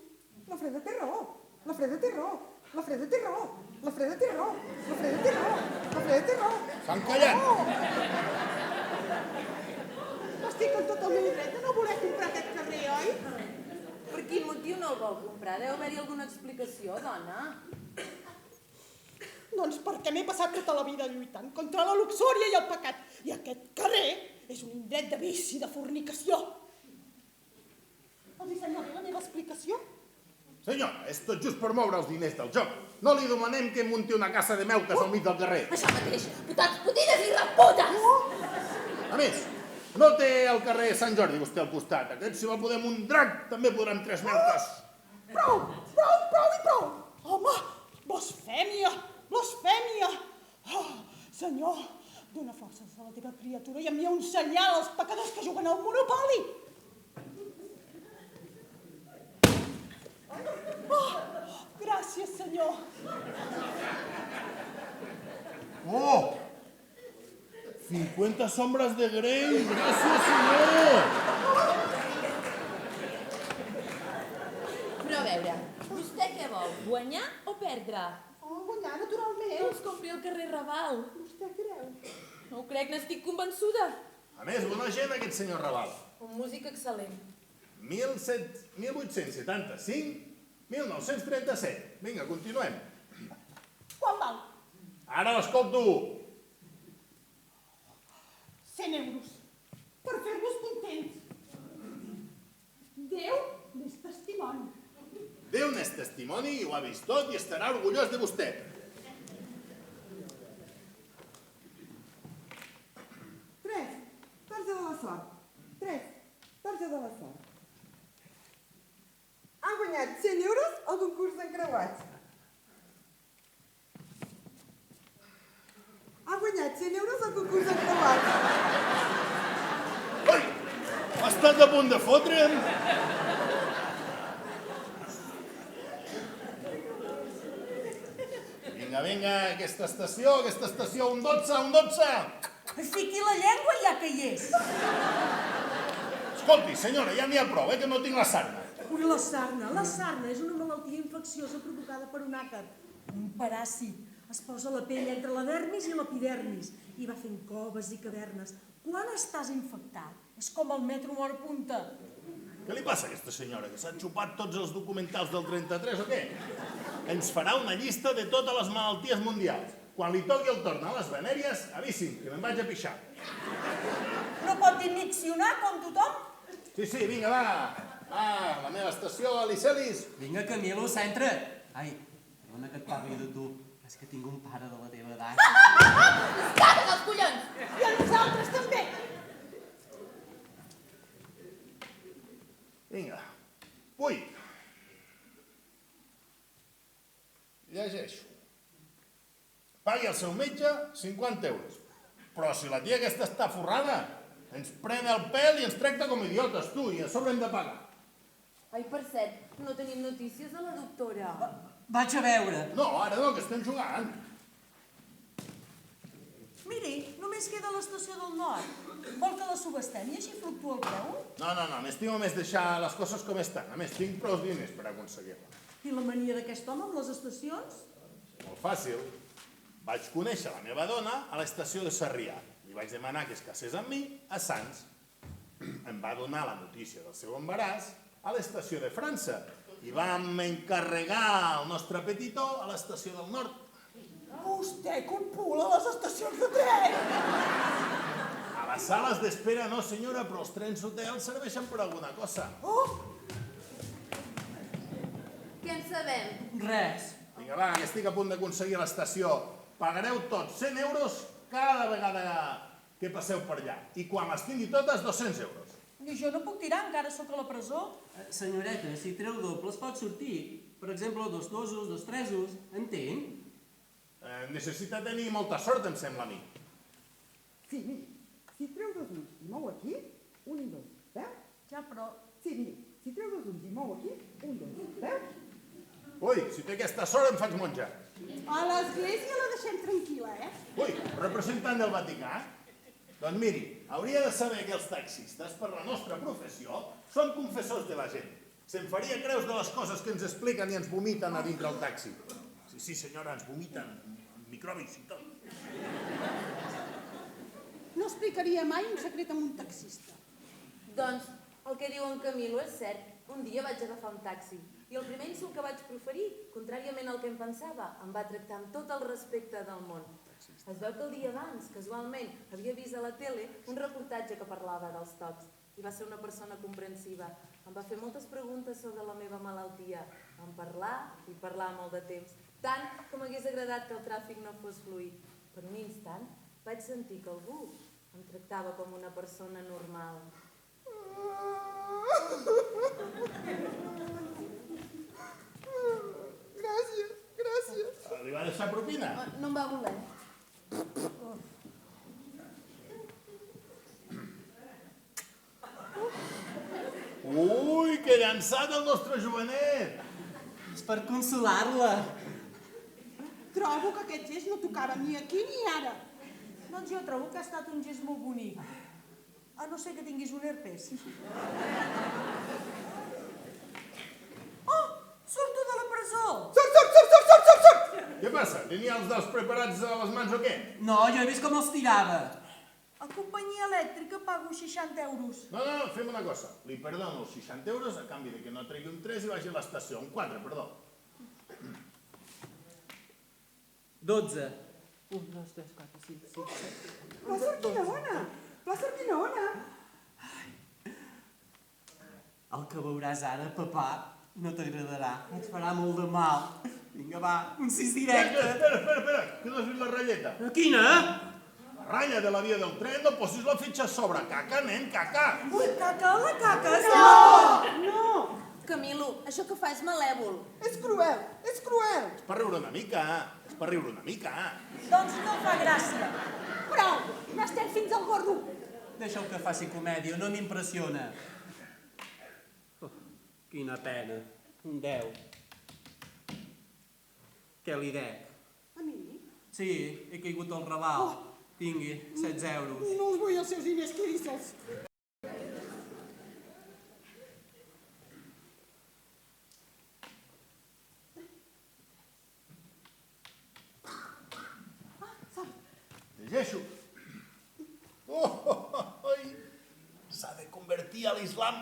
La Freda té raó. La Freda té raó. La Freda té raó. La Freda té raó. La Freda té raó. La Freda té raó. S'han callat. Estic en tot el meu dret de no voler comprar aquest carrer, oi? Per quin motiu no el vol comprar? Deu haver-hi alguna explicació, dona? Doncs perquè m'he passat tota la vida lluitant contra la luxúria i el pecat. I aquest carrer és un indret de vici, de fornicació. Els ensenyaré la meva explicació? Senyora, és tot just per moure els diners del joc. No li demanem que munti una casa de meuques al mig del carrer. Això mateix, putats, putines i reputes! A més, no té el carrer Sant Jordi vostè al costat. Aquest, si va poder amb un drac, també podrà amb 3 meuques. Prou, prou, prou i prou! Home, blasfèmia, blasfèmia! Oh, senyor, dóna forces a la teva criatura i envia un senyal als pecadors que juguen al Monopoli! Oh, gràcies, senyor. Oh! 50 sombres de Grey! Gràcies, senyor! Però a veure, vostè què vol, guanyar o perdre? Oh, guanyar, naturalment. Doncs compri el carrer Raval. Vostè creu? No ho crec, n'estic convençuda. A més, bona gent, aquest senyor Raval. Un músic excel·lent. 1875-1937. Vinga, continuem. Quan val? Ara l'escolto. 100 euros. Per fer-vos contents. Déu n'és testimoni. Déu n'és testimoni i ho ha vist tot i estarà orgullós de vostè. guanyat 100 euros al concurs d'encreuats. Ha guanyat 100 euros al concurs d'encreuats. Ui! Ha estat a punt de fotre'm! Vinga, vinga, aquesta estació, un 12, un 12! Fiqui la llengua ja que hi és. Escolti, senyora, ja n'hi ha prou, que no tinc la sarna. Ui, la sarna és una malaltia infecciosa provocada per un àcar, un paràsit. Es posa la pell entre la dermis i l'epidermis i va fent coves i cavernes. Quan estàs infectat, és com el metro mort punta. Què li passa a aquesta senyora, que s'ha xupat tots els documentals del 33 o què? Ens farà una llista de totes les malalties mundials. Quan li toqui el torn a les venèries, avisi'm, que me'n vaig a pixar. No pot diccionar com tothom? Sí, vinga, va. Va, la meva estació, Alicelis. Vinga, Camilo, centra't. Ai, dona que et parli de tu. És que tinc un pare de la teva edat. Escata els collons! I a nosaltres també. Vinga. 8. Llegeixo. Pagui al seu metge 50 euros. Però si la tia aquesta està forrada, ens pren el pèl i ens tracta com idiotes, tu, i a sobre hem de pagar. Ai, per cert, no tenim notícies de la doctora. Vaig a veure. No, ara no, que estem jugant. Miri, només queda l'estació del nord. Vol que la subestem i així fluctua el preu? No, m'estimo més deixar les coses com estan. A més, tinc prou diners per aconseguir-la. I la mania d'aquest home amb les estacions? Molt fàcil. Vaig conèixer la meva dona a l'estació de Sarrià. Li vaig demanar que es casés amb mi a Sants. Em va donar la notícia del seu embaràs a l'estació de França i vam encarregar el nostre petitó a l'estació del nord. Vostè copula a les estacions de tren. A les sales d'espera no, senyora, però els trens hotel serveixen per alguna cosa. Què en sabem? Res. Vinga, va, que estic a punt d'aconseguir l'estació. Pagareu tots 100 euros cada vegada que passeu per allà. I quan les tingui totes, 200 euros. I jo no puc tirar, encara sóc a la presó. Senyoreta, si treu dobles pot sortir. Per exemple, 2 dosos, 2 tresos. Entén? Necessita tenir molta sort, em sembla a mi. Sí, miri, si treu 2 ulls i mou aquí, 1 i 2, veu? Ja, però... Sí, miri, si treu 2 ulls i mou aquí, 1, 2, veu? Ui, si té aquesta sort em faig monja. A l'església la deixem tranquil·la, Ui, representant del Vaticà? Doncs miri, hauria de saber que els taxistes, per la nostra professió, són confessors de la gent. Se'n faria creus de les coses que ens expliquen i ens vomiten a dintre el taxi. Sí, senyora, ens vomiten microbis i tot. No explicaria mai un secret amb un taxista. Doncs el que diu en Camilo és cert. Un dia vaig agafar un taxi i el primer insult que vaig proferir, contràriament al que em pensava, em va tractar amb tot el respecte del món. Es veu que el dia abans, casualment, havia vist a la tele un reportatge que parlava dels tocs i va ser una persona comprensiva. Em va fer moltes preguntes sobre la meva malaltia. Vam parlar i parlar molt de temps, tant com hagués agradat que el tràfic no fos fluid. Per un instant vaig sentir que algú em tractava com una persona normal. Gràcies. Li va deixar propina? No em va voler. Ui, que llançat el nostre jovenet! És per consolar-la. Trobo que aquest gest no tocava ni aquí ni ara. Doncs jo trobo que ha estat un gest molt bonic. A no ser que tinguis un herpes. Oh, surto de la presó! Sort! Què passa? Tenia els dels preparats a les mans o què? No, jo he vist com els tirava. A companyia elèctrica pago 60 euros. No, fem una cosa. Li perdono els 60 euros a canvi de que no tregui un 3 i vagi a l'estació. Un 4, perdó. 12. 1, 2, 3, 4, 5, 6, 7... Plaça Quinaona! Plaça Quinaona! El que veuràs ara, papà, no t'agradarà. Et farà molt de mal. Vinga, va, un 6 directe. Espera, que no has vist la ratlleta. Quina? La ratlla de la via del tren, no posis la fitxa a sobre. Caca, nen, caca. Ui, caca, la caca! No! Camilo, frívol. Això que fa és malèvol. És cruel, és cruel. És per riure una mica, és per riure una mica. Doncs no fa gràcia. Prou, n'estem fins al gorro. Deixa'l que faci comèdia, no m'impressiona. Oh, quina pena. Un 10. Què li dec? A mi? Sí, he caigut al raval. Tingui, 16 euros. No els vull els seus diners, Clíssels. Llegeixo. Oh, s'ha de convertir a l'islam.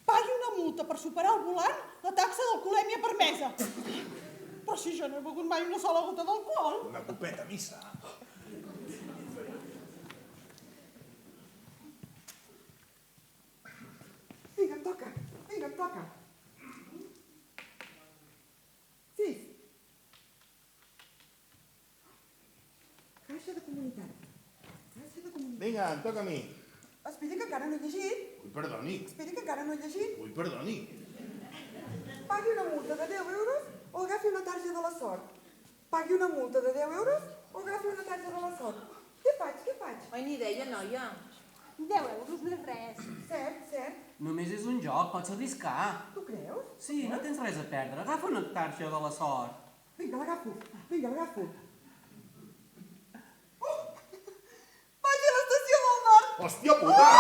Pagui una multa per superar al volant la taxa d'alcoholèmia permesa. Però si jo no he begut mai una sola gota d'alcohol. Una copeta a missa. Vinga, em toca, vinga, em toca. 6. Caixa de comunitat. Caixa de comunitat. Vinga, em toca a mi. Esperi que encara no he llegit. Ui, perdoni. Esperi que encara no he llegit. Ui, perdoni. Pagui una multa de 10 euros o agafi una tarja de la sort. Pagui una multa de 10 euros o agafi una tarja de la sort. Què faig, què faig? Ai, ni idea, noia. 10 euros no és res. Cert, cert. Només és un joc, pots arriscar. Tu creus? Sí, no tens res a perdre. Agafa una tarja de la sort. Vinga, l'agafo. Vinga, l'agafo. Vagi a l'estació del nord. Hòstia puta!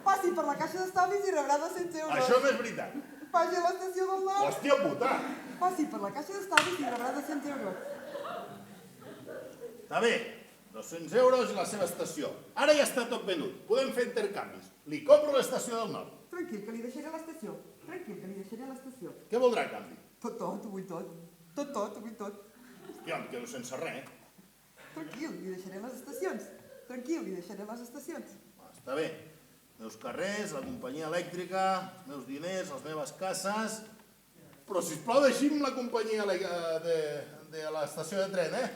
Passi per la caixa d'estalvis i rebrà 200 euros. Això no és veritat. Vagi a l'estació del nord. Hòstia puta! Passi per la caixa d'estalvis i rebrà 200 euros. Està bé, 200 euros i la seva estació. Ara ja està tot venut. Podem fer intercanvis. Li compro l'estació del nord. Tranquil, que li deixaré l'estació. Tranquil, que li deixaré l'estació. Què voldrà a canvi? Tot, ho vull tot. Tot, ho vull tot. Hòstia, em quedo sense res. Tranquil, li deixaré les estacions. Tranquil, li deixaré les estacions. Està bé. Meus carrers, la companyia elèctrica, els meus diners, les meves cases... Però, sisplau, deixi'm la companyia de l'estació de tren, eh?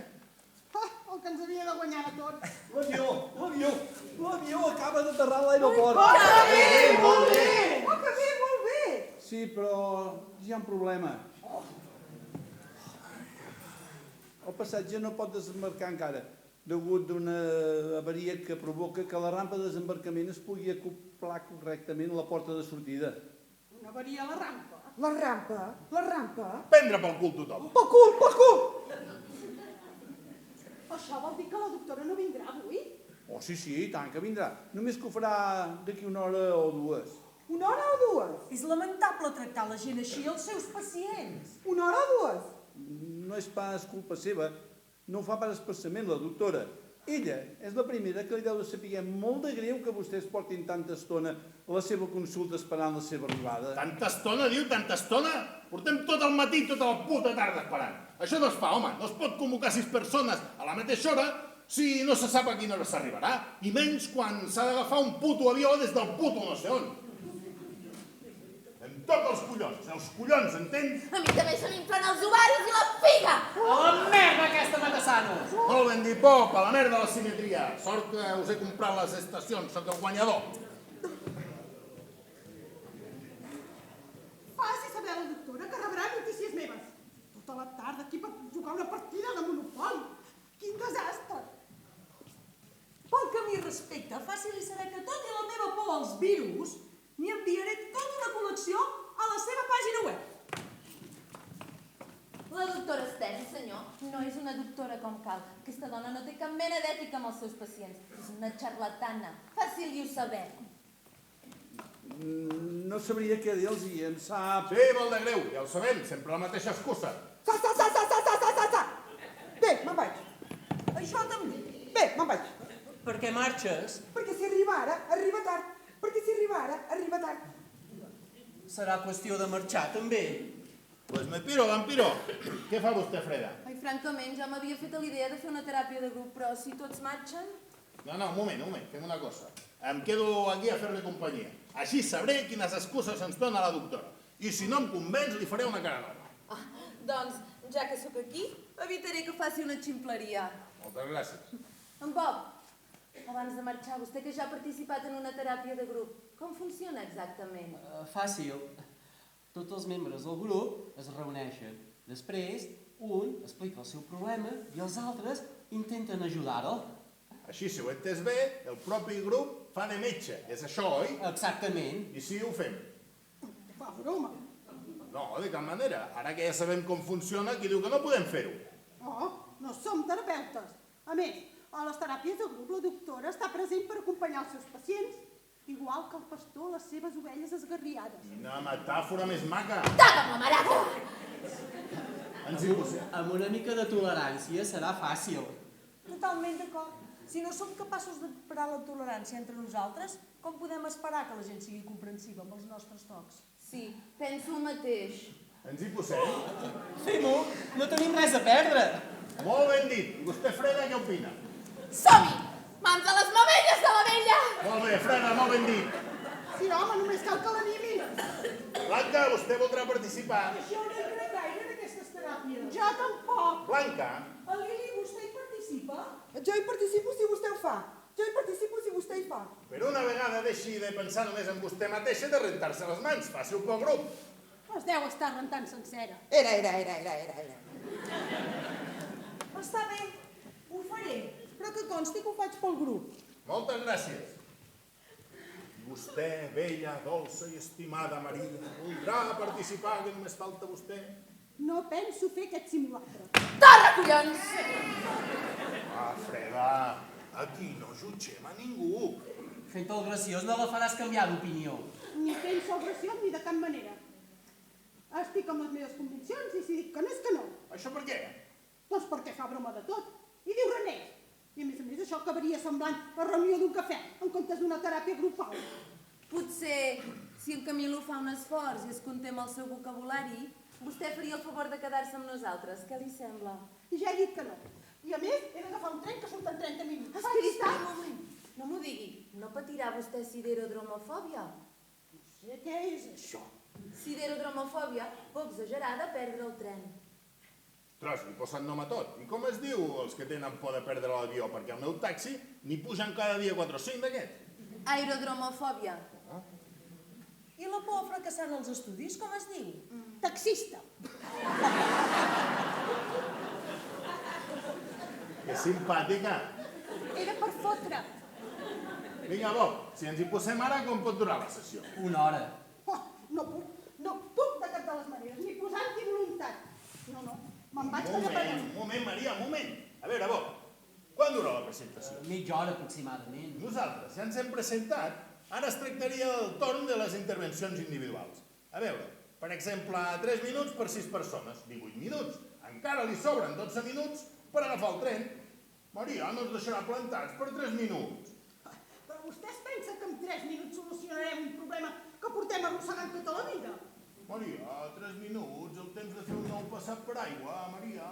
El que ens havia de guanyar a tots. L'avió acaba d'aterrar a l'aeroport. Molt bé! Oh, que bé, molt bé! Sí, però hi ha un problema. El passatge no pot desembarcar encara, degut d'una avaria que provoca que la rampa de desembarcament es pugui acoplar correctament a la porta de sortida. Una avaria a la rampa. La rampa, la rampa. Prendre pel cul tothom. Pel cul, pel cul! Això vol dir que la doctora no vindrà avui? Oh, sí, i tant que vindrà. Només que ho farà d'aquí una hora o dues. Una hora o dues? És lamentable tractar la gent així, els seus pacients. Una hora o dues? No és pas culpa seva. No ho fa pas expressament la doctora. Ella és la primera que li deu de saber molt de greu que vostès portin tanta estona a la seva consulta esperant la seva arribada. Tanta estona, diu, tanta estona? Portem tot el matí, tota la puta tarda esperant. Això no es fa, home. No es pot convocar 6 persones a la mateixa hora si no se sap a quina hora s'arribarà. I menys quan s'ha d'agafar un puto avió des del puto no sé on. Em toca els collons, entens? A mi també se m'inflen els ovaris i la figa! A la merda aquesta Matasanos! Molt ben dit, Pop, a la merda de la simetria. Sort que us he comprat les estacions, sóc el guanyador. Faci saber a la doctora que rebrà notícies meves. Tota la tarda aquí per jugar una partida de Monopoli. Quin desastre! Pel que a mi respecta, faci-li saber que tot i la meva por als virus, n'hi enviaré tota una col·lecció a la seva pàgina web. La doctora Esther, senyor, no és una doctora com cal. Aquesta dona no té cap mena d'ètica amb els seus pacients. És una xarlatana. Fàcil-li-ho saber. No sabria què dir-los i em sap... Sí, molt de greu, ja ho sabem, sempre la mateixa excusa. Sa! Bé, me'n vaig. Això també. Bé, me'n vaig. Per què marxes? Perquè si arriba ara, arriba tard. Perquè si arriba ara, arriba tard. Serà qüestió de marxar, també. Pues me piro, vampiro. Què fa vostè, Freda? Ai, francament, ja m'havia fet l'idea de fer una teràpia de grup, però si tots marxen... No, un moment, fem una cosa. Em quedo aquí a fer-li companyia. Així sabré quines excuses ens dona la doctora. I si no em convenç, li faré una cara nova. Ah, doncs, ja que sóc aquí, evitaré que faci una ximpleria. Moltes gràcies. En Bob, Abans de marxar, vostè que ja ha participat en una teràpia de grup, com funciona exactament? Fàcil. Tots els membres del grup es reuneixen. Després, un explica el seu problema i els altres intenten ajudar-lo. Així, si ho he entès bé, el propi grup fa de metge. És això, oi? Exactament. I si ho fem? Fa broma. No, de cap manera. Ara que ja sabem com funciona, qui diu que no podem fer-ho? Oh, no som terapeutes. A més, a les teràpies de grup la doctora està present per acompanyar els seus pacients, igual que el pastor les seves ovelles esgarriades. Quina metàfora més maca! Toca'm la maraca! Ens hi posem. Amb una mica de tolerància serà fàcil. Totalment d'acord. Si no som capaços d'esperar la tolerància entre nosaltres, com podem esperar que la gent sigui comprensiva amb els nostres tocs? Sí, penso el mateix. Ens hi posem? Fem-ho, no tenim res a perdre. Molt ben dit. I vostè, Freda, què opina? Som-hi! Mans a les mamelles de la vella! Molt bé, Freda, molt ben dit. Sí, home, només cal que l'animin. Blanca, vostè voldrà participar? Jo no hi crec gaire en aquestes teràpies. Jo tampoc. Blanca? El Lili, vostè hi participa? Jo hi participo si vostè ho fa. Jo hi participo si vostè hi fa. Per una vegada deixi de pensar només en vostè mateixa de rentar-se les mans. Faci-ho pel grup. Es deu estar rentant sencera. Era. Està bé, ho faré, però que consti que ho faig pel grup. Moltes gràcies. I vostè, bella, dolça i estimada Maria, voldrà participar, que només falta vostè? No penso fer aquest simulacre. Torra, collons! Ah, Freda, aquí no jutgem a ningú. Fent el graciós no la faràs canviar d'opinió. Ni penso agressió ni de cap manera. Estic amb les meves conviccions i si dic que no és que no. Això per què? Doncs perquè fa broma de tot. I diu reneix. I a més això acabaria semblant la reunió d'un cafè en comptes d'una teràpia grupal. Potser, si en Camilo fa un esforç i es conté amb el seu vocabulari, vostè faria el favor de quedar-se amb nosaltres. Què li sembla? I ja he dit que no. I a més, he d'agafar un tren que surt en 30 minuts. Esperi un moment. No m'ho digui. No patirà vostè siderodromofòbia? No sé què és això. Siderodromofòbia, por exagerada perdre el tren. Ostres, li posen nom a tot. I com es diu els que tenen por de perdre l'avió? Perquè al meu taxi n'hi pugen cada dia 4 o 5 d'aquests. Aerodromofòbia. I la por a fracassar en els estudis, com es diu? Taxista. Que simpàtica. Era per fotre. Vinga, Bob, si ens hi posem ara, com pot durar la sessió? Una hora. Oh, no puc de cap de les maneres, ni posant-hi voluntat. No, me'n vaig que Un moment, Maria, un moment. A veure, Bob, quan dura la presentació? Mitja hora aproximadament. Nosaltres ja ens hem presentat, ara es tractaria el torn de les intervencions individuals. A veure, per exemple, 3 minuts per 6 persones, 18 minuts. Encara li sobren 12 minuts per agafar el tren. Maria, no ens deixarà plantats per 3 minuts. Però vostè es pensa que en 3 minuts solucionarem un problema que portem arrossegant tota la vida? Maria, 3 minuts, el temps de fer un nou passat per aigua, Maria.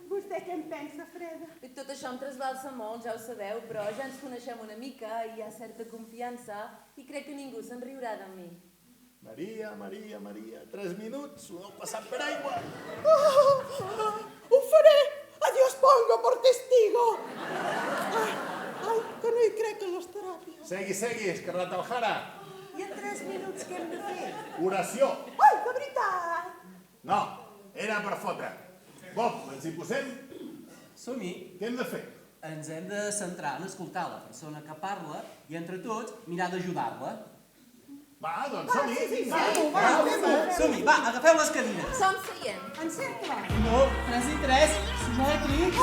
Vostè què en pensa, Freda? I tot això em trasbalsa molt, ja ho sabeu, però ja ens coneixem una mica i hi ha certa confiança i crec que ningú se'n riurà de mi. Maria, 3 minuts, un nou passat per aigua. Ho faré! Adiós, pongo por testigo! Ai, que no hi crec en les teràpies. Segui, Escarlat Aljara. I en 3 minuts què hem de fer? Oració. Ai, de veritat! No, era per fotre. Bob, ens hi posem? Som-hi. Què hem de fer? Ens hem de centrar en escoltar la persona que parla i entre tots mirar d'ajudar-la. Va, doncs som-hi. Vinga. Som-hi, va, agafeu les cadires. Som seient. En cercle! No, 3 i 3, simètrics.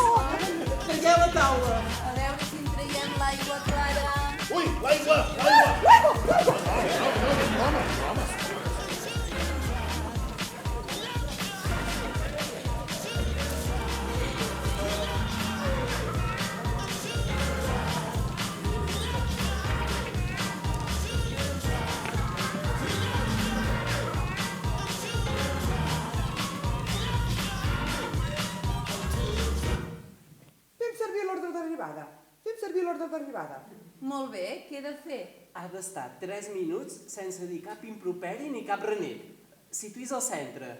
Tragueu la taula. A veure si en traiem l'aigua clara. Ui, l'aigua! Fem servir l'ordre d'arribada. Fem servir l'ordre d'arribada. Molt bé, què he de fer? Ha d'estar 3 minuts sense dir cap improperi ni cap renec. Situïs al centre.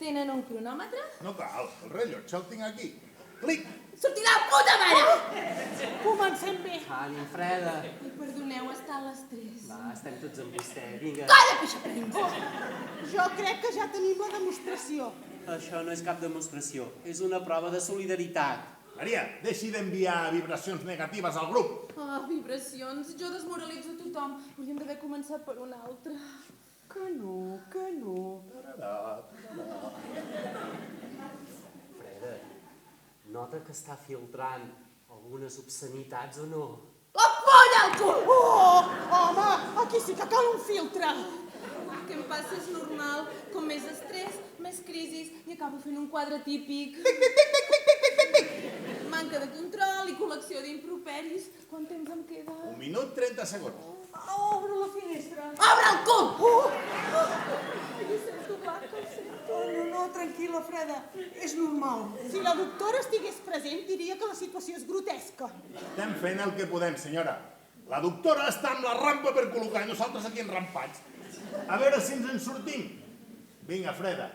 Tenen un cronòmetre? No cal, el rellotge el tinc aquí. Clic! Sortirà la puta mare! Comencem bé. Ànim, Freda. Ai, perdoneu, està a les 3. Va, estem tots amb vostè, vinga. Calla, pixaprins! Jo crec que ja tenim la demostració. Això no és cap demostració, és una prova de solidaritat. Maria, deixi d'enviar vibracions negatives al grup. Oh, vibracions, jo desmoralitzo tothom. Hauríem d'haver començat per una altra. Que no, que no. Freda, nota que està filtrant algunes obscenitats o no? La polla al cul! Oh, home, aquí sí que cal un filtre. El que em passa és normal. Com més estrès, més crisis, i acabo fent un quadre típic. Manca de control i col·lecció d'improperis. Quant temps em queda? 1 minut 30 segons. Obre la finestra. Obre el cul! Ho sento, Blanca, ho sento. No, tranquil·la, Freda. És normal. Si la doctora estigués present, diria que la situació és grotesca. Estem fent el que podem, senyora. La doctora està amb la rampa per col·locar i nosaltres aquí enrampats. A veure si ens en sortim. Vinga, Freda,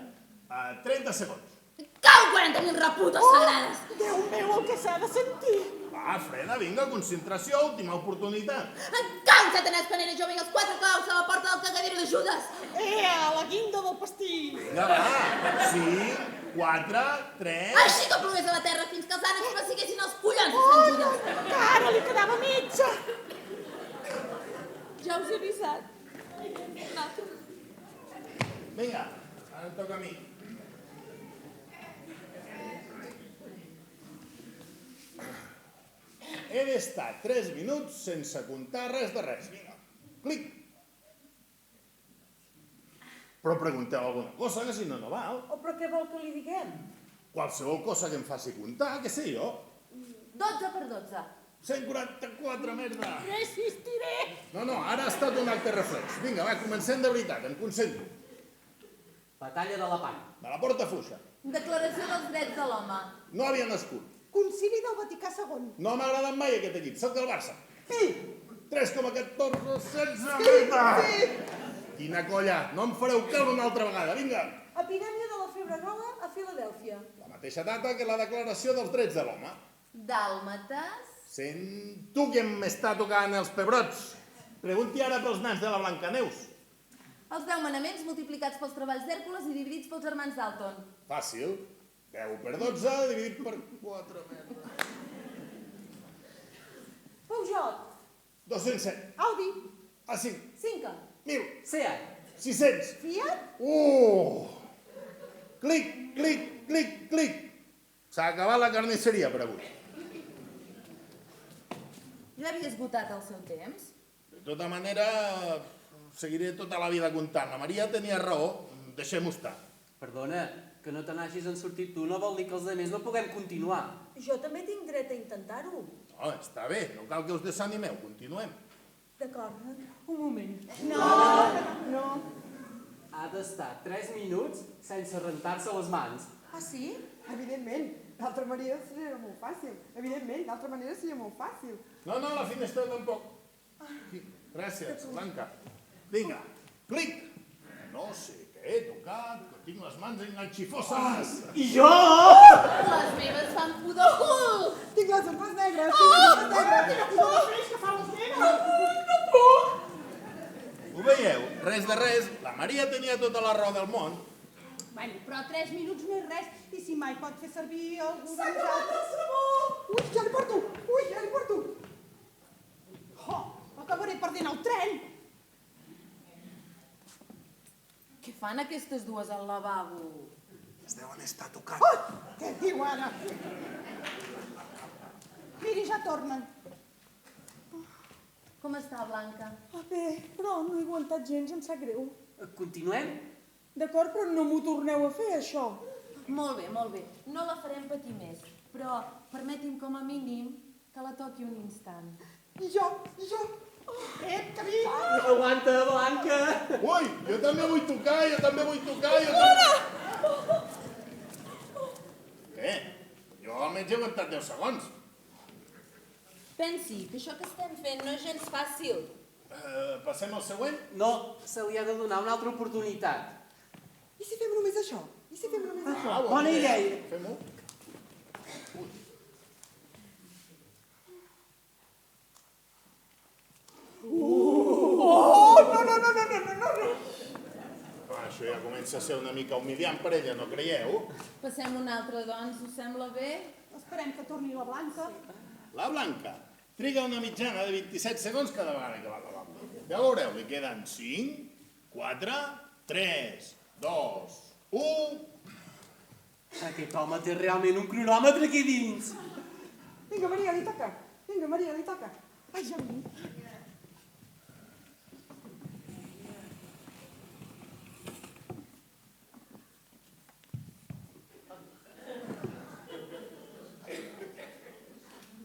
30 segons. Cau 40.000 reputes sagrades! Déu meu, el que s'ha de sentir. Va, Freda, vinga, concentració, última oportunitat. Cau, satanàs, quan era jove i els 4 claus a la porta del cagadero de Judes! A la guinda del pastís. Vinga, va, 5, 4, 3... Així que plogués a la terra fins que els ànecs passiguessin els collons de Sant Judes! Que ara li quedava mitja. Ja us he avisat. Nato. Vinga, ara em toca a mi. He d'estar 3 minuts sense comptar res de res. Vinga, clic. Però pregunteu alguna cosa, que si no, no val. Però què vol que li diguem? Qualsevol cosa que em faci comptar, què sé jo. 12 per 12. 144, merda. Resistiré. No, ara ha estat un acte reflex. Vinga, va, comencem de veritat, em concentro. Batalla de la Pany. De la porta fluixa. Declaració dels drets de l'home. No havia nascut. Concili del Vaticà II. No m'ha agradat mai aquest equip, soc del Barça. 3,14, 16, merda! Quina colla, no em fareu caure una altra vegada, vinga. Epidèmia de la febre groga a Filadèlfia. La mateixa data que la declaració dels drets de l'home. Dàlmates. Sent tu que m'està tocant els pebrots. Pregunti ara pels nans de la Blancaneus. Els 10 manaments multiplicats pels treballs d'Hèrcules i dividits pels germans Dalton. Fàcil. 10 per 12, dividit per 4, merda. Peugeot. 207. Albi. A5. Cinca. 1000. Seat. 600. Fiat. Clic, clic, clic, clic. S'ha acabat la carnisseria per avui. Ja havia esgotat el seu temps? De tota manera, seguiré tota la vida comptant. La Maria tenia raó, deixem-ho estar. Perdona, que no te n'hagis en sortit tu no vol dir que els altres no puguem continuar. Jo també tinc dret a intentar-ho. No, està bé, no cal que us desanimeu, continuem. D'acord, un moment. No. Ha d'estar 3 minuts sense rentar-se les mans. Ah, sí? Evidentment, d'altra manera seria molt fàcil. Evidentment, d'altra manera seria molt fàcil. No, la finestra tampoc. Aquí. Gràcies, Blanca. Vinga, clic. No sé què he tocat, que tinc les mans enganxifoses. I jo! Les meves fan pudor cul! Tinc les ungles negres, tinc les ungles negres. Que fa les meves. Ho veieu? Res de res. La Maria tenia tota la raó del món. Bueno, però 3 minuts no és res. I si mai pot fer servir algú de S'ha acabat el sabó! Ui, ja li porto! Ui, ja li porto! Acabaré perdent el tren. Què fan aquestes dues al lavabo? Es deuen estar tocant. Què diu ara? Miri, ja tornen. Com està, Blanca? Bé, però no he aguantat gens, em sap greu. Continuem? D'acord, però no m'ho torneu a fer, això. Molt bé, molt bé. No la farem patir més, però permeti'm com a mínim que la toqui un instant. I jo. Que vinc. Aguanta, Blanca! Ui, jo també vull tocar, Què? Jo almenys he aguantat 10 segons. Pensi que això que estem fent no és gens fàcil. Passem al següent? No, se li ha de donar una altra oportunitat. I si fem només això? I si fem només això? Bona idea. Fem-ho. Oh, no. Això ja comença a ser una mica humiliant per ella, no creieu? Passem un altre, doncs, us sembla bé? Esperem que torni la Blanca. La Blanca triga una mitjana de 27 segons cada vegada que va la bamba. Ja veureu, li queden 5, 4, 3, 2, 1... Aquest home té realment un cronòmetre aquí dins. Vinga, Maria, li toca. Vinga, Maria, li toca. Ai, ja mi.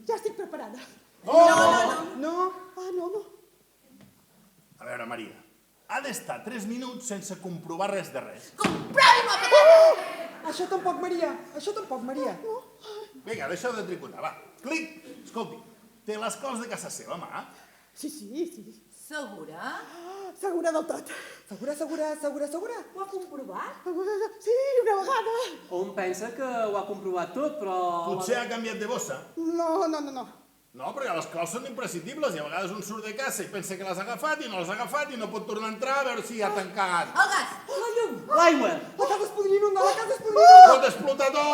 Ja estic preparada. No. Ah, no. A veure, Maria, ha d'estar 3 minuts sense comprovar res de res. Comprovi-me, patata! Això tampoc, Maria. Això tampoc, Maria. Vinga, deixeu de tricotar, va. Clic! Escolti, té les claus de casa seva, mà? Sí. Segura? Segura del tot. Segura. Ho ha comprovat? Sí, una vegada. On pensa que ho ha comprovat tot, però... Potser ha canviat de bossa. No. No, perquè les claus són imprescindibles i a vegades un surt de casa i pensa que les ha agafat i no les ha agafat i no pot tornar a entrar a veure si ja ha tancat. El gas! La llum! L'aigua! La casa es podria inundar, la casa es podria inundar. Pot explotar tot!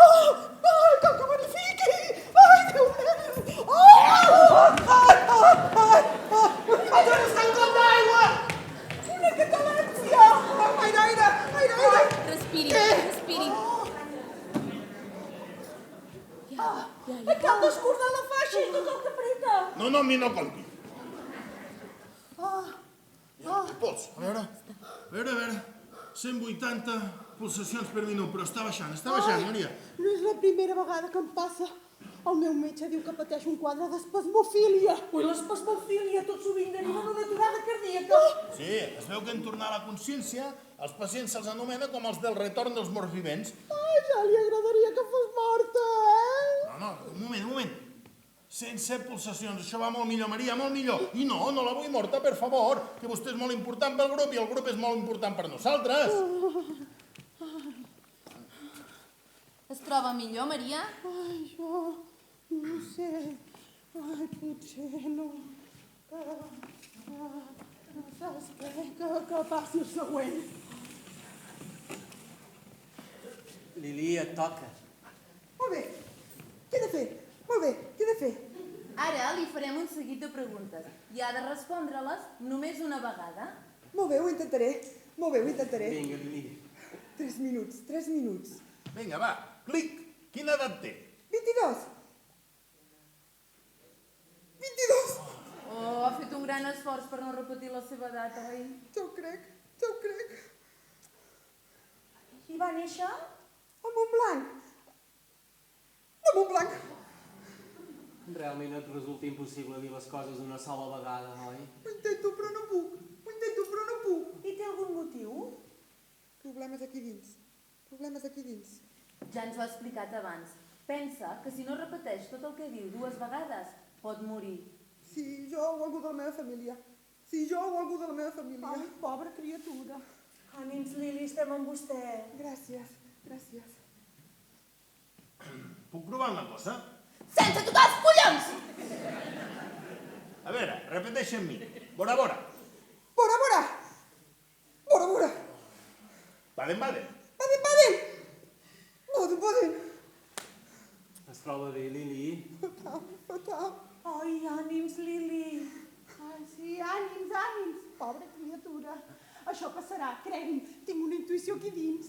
Ai, cal que verifiqui! Ai, Déu meu! Allò no està entrant d'aigua! Una catalància! Aire! Respiri. Cal descordar la faixa i tot el que apreta! No, a mi no compti. Pols, a veure. 180 pulsacions per minut, però està baixant, Maria. No és la primera vegada que em passa. El meu metge diu que pateix un quadre d'espasmofília. Ui, l'espasmofília tot sovint deriva d'una aturada cardíaca. Sí, es veu que en tornar a la consciència, els pacients se'ls anomena com els del retorn dels morts vivents. Ai, ja li agradaria que fos morta, eh? No, un moment. 107 pulsacions, això va molt millor, Maria, molt millor. I no la vull morta, per favor, que vostè és molt important pel grup i el grup és molt important per nosaltres. Es troba millor, Maria? Ai, jo no ho sé. Ai, potser no. Saps què? Que passi el següent. Lili, et toca. Molt bé. Què he de fer? Molt bé, què he de fer? Ara li farem un seguit de preguntes i ha de respondre-les només una vegada. Molt bé, ho intentaré. Vinga, Lili. 3 minuts. Vinga, va, clic. Quina edat té? 22. Oh, ha fet un gran esforç per no repetir la seva edat, oi? Ja ho crec. I va néixer? A Montblanc. Realment et resulta impossible dir les coses d'una sola vegada, oi? Ho intento, però no puc. I té algun motiu? Problemes aquí dins. Ja ens ho ha explicat abans. Pensa que si no repeteix tot el que diu 2 vegades, pot morir. Si jo o algú de la meva família. Ai, pobra criatura. Ànims, Lili, estem amb vostè. Gràcies. Puc provar una cosa? Sense tocar els collons! A veure, repeteix amb mi. Bora. Bora. Baden. Baden. Es troba bé, Lili? Fatal. Ai, ànims, Lili. Ai, sí, ànims. Pobra criatura. Això passarà, cregui'm. Tinc una intuïció aquí dins.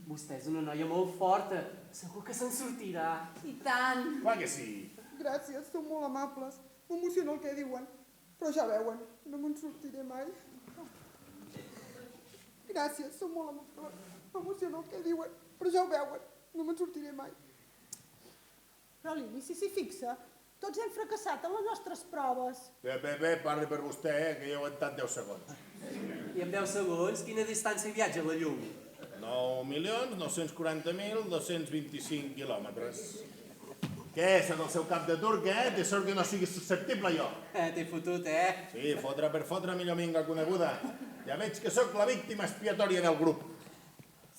Vostè és una noia molt forta. Segur que se'n sortirà. I tant. Clar que sí. Gràcies, sou molt amables. M'emociona el que diuen. Però ja veuen, no me'n sortiré mai. Gràcies, sou molt amables. M'emociona el que diuen. Però ja ho veuen, no me'n sortiré mai. Però Lili, si s'hi fixa, tots hem fracassat en les nostres proves. Bé, parli per vostè, que jo he aguantat 10 segons. I en 10 segons, quina distància viatja la llum? 9.940.225 quilòmetres. Què, sóc el seu cap de turc, Té sort que no sigui susceptible, jo. T'he fotut, Sí, fotre per fotre, millor minga coneguda. Ja veig que sóc la víctima expiatòria del grup.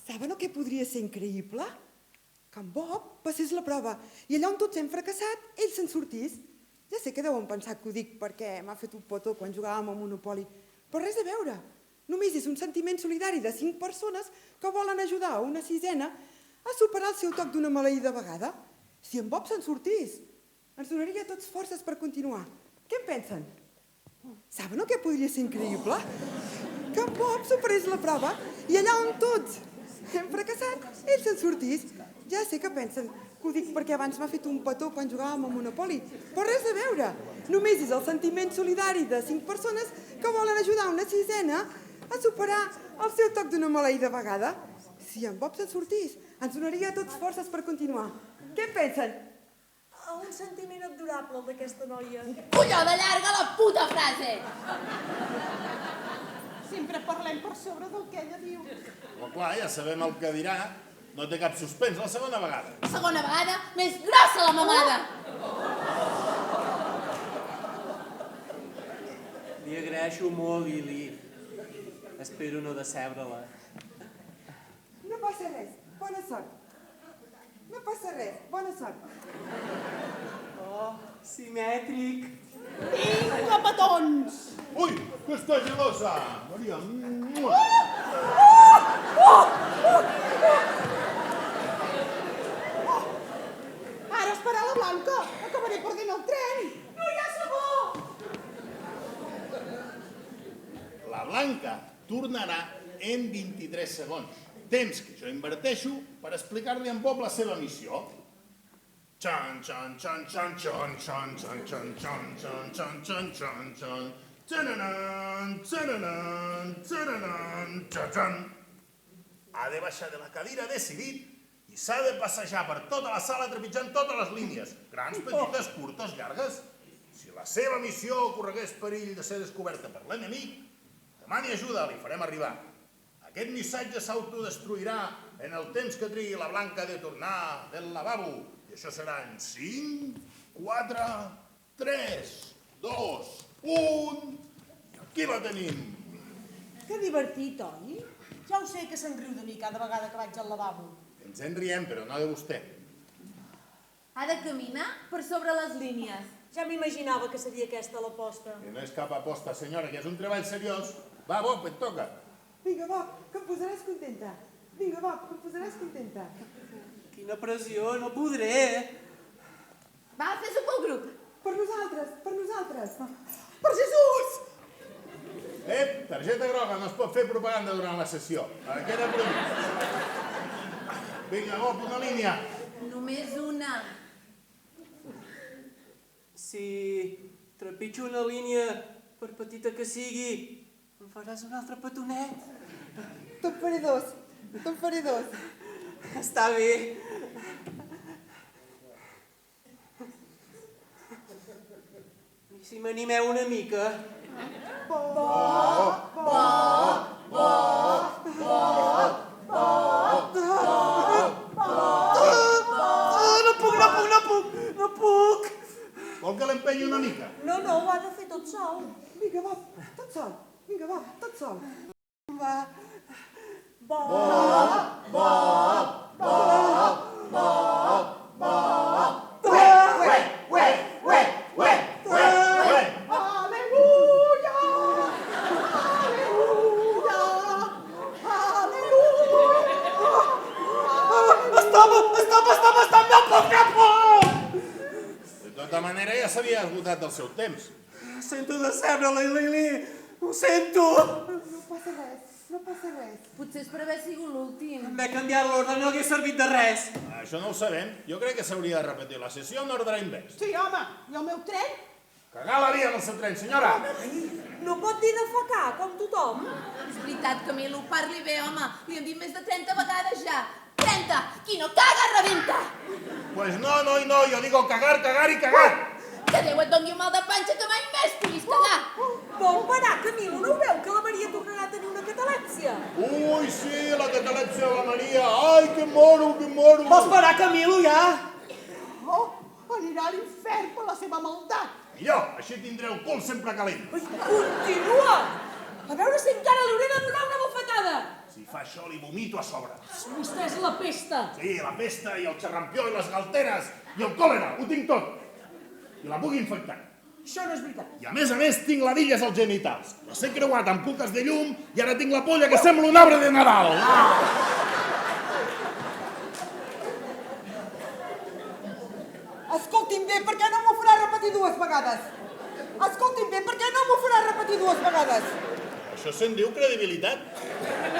Saben el que podria ser increïble? Que en Bob passés la prova i allà on tots hem fracassat, ell se'n sortís. Ja sé que deuen pensar que ho dic perquè m'ha fet un petó quan jugàvem a Monopoly, però res a veure. Només és un sentiment solidari de 5 persones que volen ajudar a una sisena a superar el seu toc d'una maleïda vegada. Si en Bob se'n sortís, ens donaria a tots forces per continuar. Què en pensen? Saben el que podria ser increïble? Que en Bob superés la prova i allà on tots hem fracassat, ell se'n sortís. Ja sé que pensen que ho dic perquè abans m'ha fet un petó quan jugàvem a Monopoly, però res a veure. Només és el sentiment solidari de 5 persones que volen ajudar una sisena a superar el seu toc d'una maleïda vegada. Si en Bob se'n sortís, ens donaria a tots forces per continuar. Què en pensen? Un sentiment adorable, el d'aquesta noia. Colló de llarga la puta frase! Sempre parlem per sobre del que ella diu. Però clar, ja sabem el que dirà. No té cap suspens la segona vegada. Segona vegada, més grossa la mamada! Li agraeixo molt, Lili. Espero no decebre-la. No passa res, bona sort. No passa res, bona sort. Oh, simètric. Vinga, petons! Ui, que està gelosa! Maria... Ara esperar la Blanca! Acabaré perdent el tren! No hi ha sabó! La Blanca tornarà en 23 segons. Temps que jo inverteixo per explicar-li en Bob la seva missió. Xan, xan, xan, xan, xan, xan, xan, xan, xan, xan, xan, xan, xan, xan, xananan, xananan, xananan, xan, xan. Ha de baixar de la cadira decidit i s'ha de passejar per tota la sala trepitjant totes les línies, grans, petites, curtes, llargues. Si la seva missió corregués perill de ser descoberta per l'enemic, demani ajuda, li farem arribar. Aquest missatge s'autodestruirà en el temps que trigui la Blanca de tornar del lavabo. I això serà en 5, 4, 3, 2, 1... I aquí la tenim. Que divertit, oi? Ja ho sé que se'n riu de mi cada vegada que vaig al lavabo. Ens en riem, però no de vostè. Ha de caminar per sobre les línies. Ja m'imaginava que seria aquesta l'aposta. Que no és cap aposta, senyora, que és un treball seriós. Va, Bob, et toca. Vinga, Bob, que em posaràs contenta. Vinga, Bob, que em posaràs contenta. Quina pressió, no podré. Va, fes-ho pel grup. Per nosaltres, per nosaltres. Per Jesús! Targeta groga, no es pot fer propaganda durant la sessió. Queda prohibit. Vinga, Bob, una línia. Només una. Si trepitjo una línia, per petita que sigui, em faràs un altre petonet? Te'n faré dos, te'n faré dos. Està bé. I si m'animeu una mica? No puc. Vol que l'empenyi una mica? No, ho ha de fer tot sol. Vinga, Bob, tot sol. Vinga, Bob, tot sol. Va. Aleluia! Aleluia! Aleluia! Stop, no puc! De tota manera, ja s'havia esgotat el seu temps. Sento decebre-la, Lili. Ho sento. No passa res, no passa res. Potser és per haver sigut l'últim. M'he canviat l'ordre, no hagués servit de res. Això no ho sabem. Jo crec que s'hauria de repetir la sessió en ordre invers. Sí, home, i el meu tren? Cagar la via en el seu tren, senyora! No pot dir defecar, com tothom. És veritat, Camilo, parli bé, home. Li hem dit més de 30 vegades ja. 30! Qui no caga, rebenta! Pues no, jo digo cagar, cagar y cagar. Que Déu et doni un mal de panxa que mai més puguis cagar. Vol parar, Camilo? No ho veu que la Maria tornarà a tenir una catalèpsia? Ui, sí, la catalèpsia de la Maria. Ai, que moro, que moro. Vols parar, Camilo, ja? Oh, anirà a l'infern per la seva maldat. I jo, així tindré el cul sempre calent. Ai, continua! A veure si encara li hauré de donar una bufetada. Si fa això, li vomito a sobre. Vostè és la pesta. Sí, la pesta i el xerrampió i les galteres i el còlera, ho tinc tot. I la puc infectar. Això no és veritat. I a més, tinc ladilles als genitals. Les he creuat amb cuques de llum i ara tinc la polla que sembla un arbre de Nadal. Escolti'm bé, per què no m'ho farà repetir dues vegades? Escolti'm bé, per què no m'ho farà repetir dues vegades? Això se'n diu credibilitat.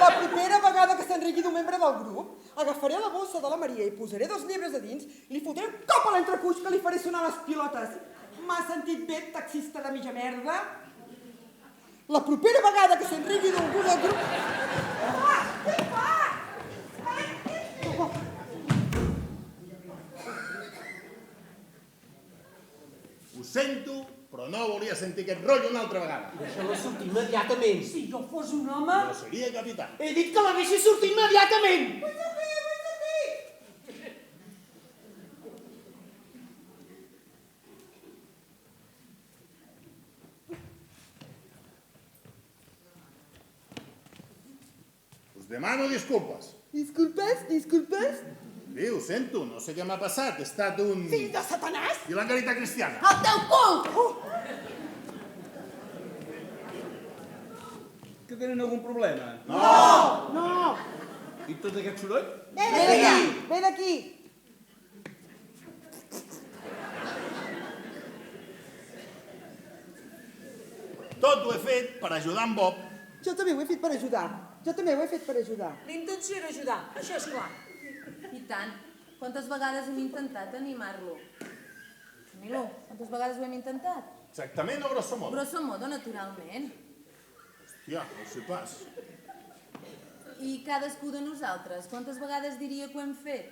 La propera vegada que s'enriqui d'un membre del grup, agafaré la bossa de la Maria i posaré 2 llibres a dins i li fotré un cop a l'entrecuix que li faré sonar les pilotes. M'ha sentit bé, taxista de mitja merda? La propera vegada que s'enriqui d'algú del grup... Què fa? Ho sento, però no volia sentir aquest rotllo una altra vegada. Deixa-la sortir immediatament. Si jo fos un home... Jo seria capità. He dit que la deixi sortir immediatament. Us demano disculpes. Disculpes, disculpes? Sí, ho sento, no sé què m'ha passat. He estat un... Fill de Satanàs! I la caritat cristiana? El teu cul! Que tenen algun problema? No! I tot aquest soroll? Ve Ve d'aquí! d'aquí, ve d'aquí. Tot ho he fet per ajudar en Bob. Jo també ho he fet per ajudar. Jo també ho he fet per ajudar. L'intenció era ajudar, això és clar. I tant. Quantes vegades hem intentat animar-lo? Camilo, quantes vegades ho hem intentat? Exactament, o grosso modo? Grosso modo, naturalment. Hòstia, no ho sé pas. I cadascú de nosaltres, quantes vegades diria que ho hem fet?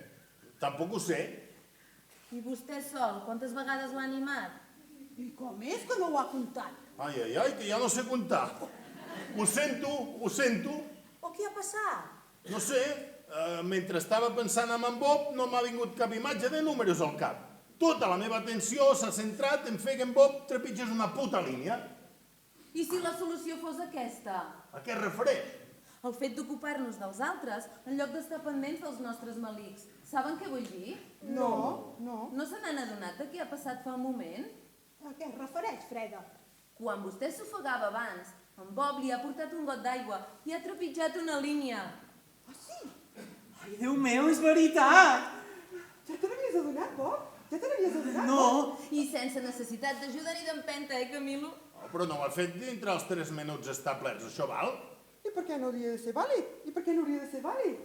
Tampoc ho sé. I vostè sol, quantes vegades l'ha animat? I com és que no ho ha comptat? Ai, que ja no sé comptar. Ho sento. O què ha passat? No sé, mentre estava pensant en Bob no m'ha vingut cap imatge de números al cap. Tota la meva atenció s'ha centrat en fer que en Bob trepitgés una puta línia. I si la solució fos aquesta? A què es refereix? El fet d'ocupar-nos dels altres en lloc d'estar pendents dels nostres malics. Saben què vull dir? No. No se n'han adonat de què ha passat fa un moment? A què es refereix, Freda? Quan vostè s'ofegava abans, en Bob li ha portat un got d'aigua i ha trepitjat una línia. Ai, Déu meu, és veritat. Ja te n'havies adonat, Bob? Ja te n'havies adonat, Bob? No. I sense necessitat d'ajuda ni d'empenta, Camilo? Oh, però no ho ha fet dintre els 3 minuts establerts, això val? I per què no hauria de ser vàlid? I per què no hauria de ser vàlid?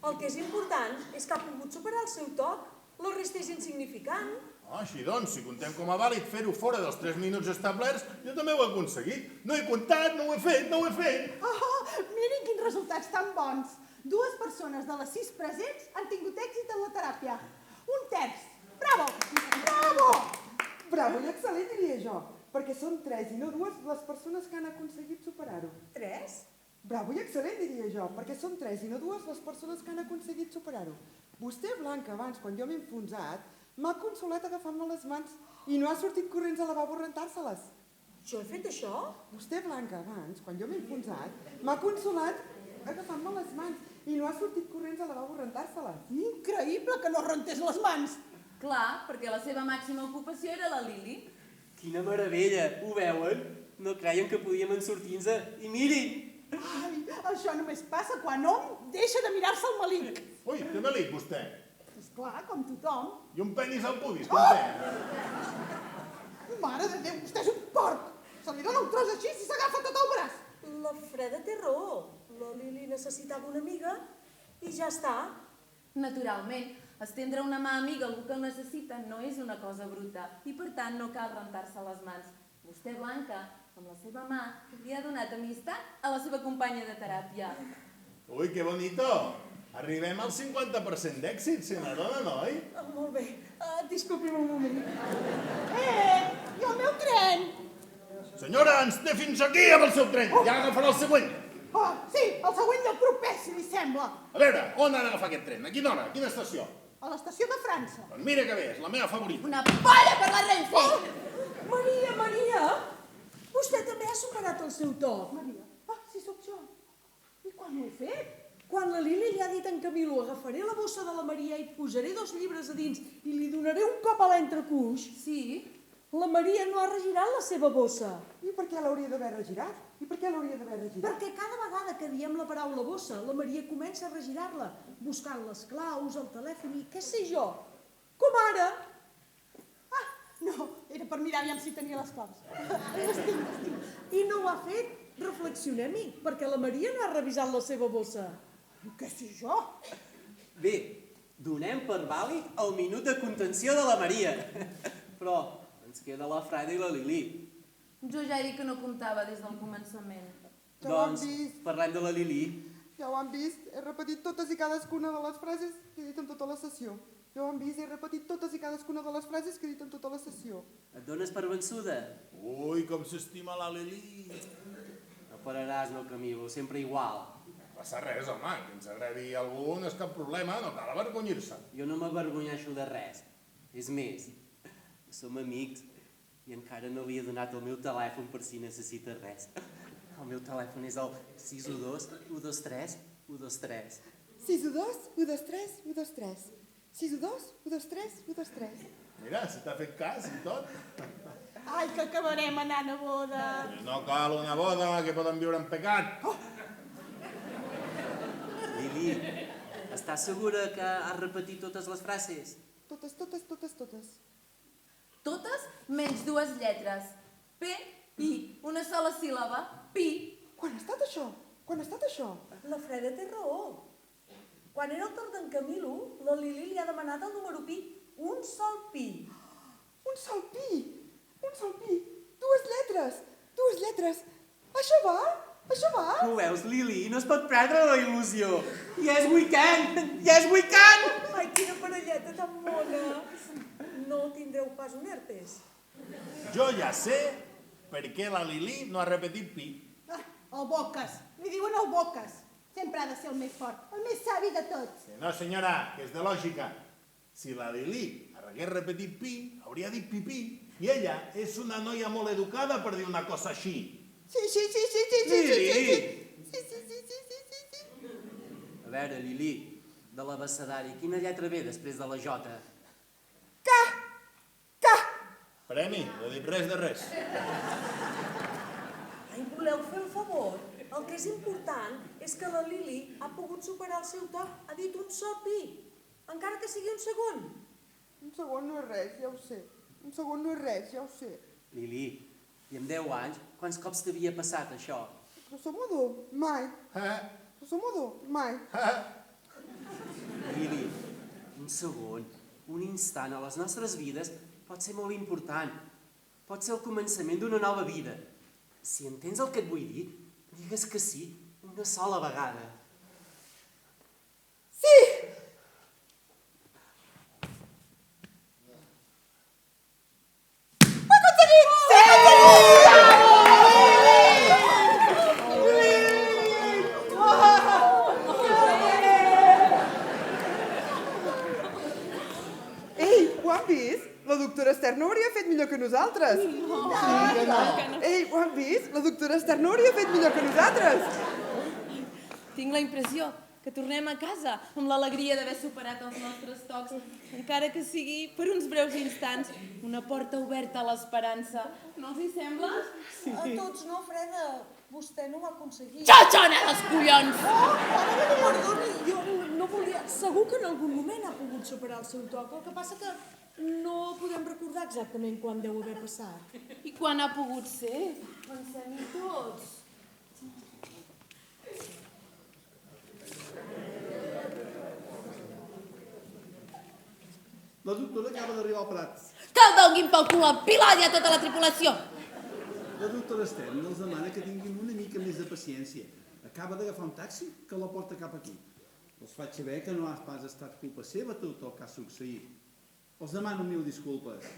El que és important és que ha pogut superar el seu toc. La resta és insignificant. Així doncs, si contem com a vàlid fer-ho fora dels 3 minuts establerts, jo també ho he aconseguit. No he comptat, no ho he fet. Miren quins resultats tan bons. 2 persones de les 6 presents han tingut èxit en la teràpia. 1/3. Bravo! Bravo! Bravo i excel·lent, diria jo. Perquè són 3 i no 2 les persones que han aconseguit superar-ho. 3? Bravo i excel·lent, diria jo. Perquè són 3 i no 2 les persones que han aconseguit superar-ho. Vostè, Blanca, abans, quan jo m'he enfonsat, m'ha consolat agafant-me les mans i no ha sortit corrents al lavabo a rentar-se-les. Jo he fet això? Vostè, Blanca, abans, quan jo m'he enfonsat, m'ha consolat agafant-me les mans i no ha sortit corrents al lavabo a rentar-se-les. Increïble que no rentés les mans. Clar, perquè la seva màxima ocupació era la Lili. Quina meravella, ho veuen? No creien que podíem en sortir-nos i mirin! Ai, això només passa quan hom deixa de mirar-se el malic. Ui, que malic, vostè. Esclar, com tothom. I un penis al pubis, com té. Mare de Déu, vostè és un porc. Se li dona un tros així i s'agafa tot el braç. La Freda té raó. La Lili necessitava una amiga i ja està. Naturalment, estendre una mà amiga a algú que el necessita no és una cosa bruta i per tant no cal rentar-se les mans. Vostè, Blanca, amb la seva mà, li ha donat amistat a la seva companya de teràpia. Ui, que bonito. Arribem al 50% d'èxit, se n'adona, noi? Molt bé. Disculpi'm un moment. el meu tren! Senyora, ens té fins aquí amb el seu tren. Ja agafarà el següent. Oh, sí, el següent del proper, si li sembla. A veure, on ha d'agafar aquest tren? A quina hora? A quina estació? A l'estació de França. Doncs mira que bé, és la meva favorita. Una polla per la Renfe! Maria, Maria, vostè també ha superat el seu toc. Maria, sí, sóc jo. I quan ho he fet? Quan la Lili li ha dit a en Camilo agafaré la bossa de la Maria i posaré 2 llibres a dins i li donaré un cop a l'entrecuix, Sí? la Maria no ha regirat la seva bossa. I per què l'hauria d'haver regirat? I per què l'hauria d'haver regirat? Perquè cada vegada que diem la paraula bossa, la Maria comença a regirar-la, buscant les claus, el telèfon i què sé jo. Com ara. Ah, no, era per mirar aviam si tenia les claus. Les tinc. I no ho ha fet. Reflexionem-hi, perquè la Maria no ha revisat la seva bossa. Què sé jo? Bé, donem per vàlid el minut de contenció de la Maria. Però ens queda la Freda i la Lili. Jo ja he dit que no comptava des del començament. Ja ho han Doncs vist. parlem de la Lili. Ja ho han vist, he repetit totes i cadascuna de les frases que he dit en tota la sessió. Ja ho han vist, he repetit totes i cadascuna de les frases que he dit en tota la sessió. Et dones per vençuda? Ui, com s'estima la Lili. No pararàs, no, Camilo, sempre igual. No passa res, home, que ens agradi algú no és cap problema, no cal avergonyir-se. Jo no m'avergonyeixo de res. És més, som amics i encara no li he donat el meu telèfon per si necessita res. El meu telèfon és el 612 123 123. 612 123 123. 612 123 123. Mira, si t'ha fet cas i tot. Ai, que acabarem anant a boda. No cal una boda, que poden viure en pecat. Lili, estàs segura que has repetit totes les frases? Totes, totes, totes, totes. Totes menys 2 lletres. P, I. Una sola síl·laba. Pi. Quan ha estat això? Quan ha estat això? La Freda té raó. Quan era el torn d'en Camilo, la Lili li ha demanat el número pi. Un sol pi. Un sol pi. Un sol pi. 2 lletres. 2 lletres. Això va? Això va? Ho veus, Lili? No es pot perdre la il·lusió. Ja és weekend! Ja és weekend! Ai, quina parelleta tan mona. No tindreu pas un herpes. Jo ja sé per què la Lili no ha repetit pi. Ah, el Boques. Li diuen el Boques. Sempre ha de ser el més fort, el més savi de tots. Que no, senyora, que és de lògica. Si la Lili hagués repetit pi, hauria dit pipí. I ella és una noia molt educada per dir una cosa així. Sí, sí, sí, sí, sí, sí, sí, sí, sí. Sí, sí, sí, sí, sí, sí, sí. A veure, Lili, de l'abecedari, quina lletra ve després de la J? Ca. Ca. Premi, no he dit res de res. Ai, voleu fer el favor? El que és important és que la Lili ha pogut superar el seu toc. Ha dit un sol pi, encara que sigui un segon. Un segon no és res, ja ho sé. Un segon no és res, ja ho sé. Lili, i amb 10 anys, quants cops t'havia passat això? Grosso modo, mai. Grosso modo, mai. Lili, un segon, un instant a les nostres vides pot ser molt important. Pot ser el començament d'una nova vida. Si entens el que et vull dir, digues que sí, una sola vegada. Sí! Ho he aconseguit! Sí! Ei, ho han vist? La doctora Esther no ho hauria fet millor que nosaltres. Ei, ho han vist? La doctora Esther no ho hauria fet millor que nosaltres. Tinc la impressió que tornem a casa amb l'alegria d'haver superat els nostres tocs, encara que sigui per uns breus instants, una porta oberta a l'esperança. No els hi sembla? A tots no, Freda. Vostè no ho ha aconseguit. Xotxona dels collons! Perdoni, jo no volia... Segur que en algun moment ha pogut superar el seu toc. El que passa que no podem recordar exactament quan deu haver passat. I quan ha pogut ser? Pensem-hi tots. La doctora acaba d'arribar al Prat. Que el donguin pel cul al pilot i a tota la tripulació! La doctora Esther els demana que tinguin una mica més de paciència. Acaba d'agafar un taxi que la porta cap aquí. Els faig saber que no ha pas estat culpa seva tot el que ha succeït. Els demano mil disculpes.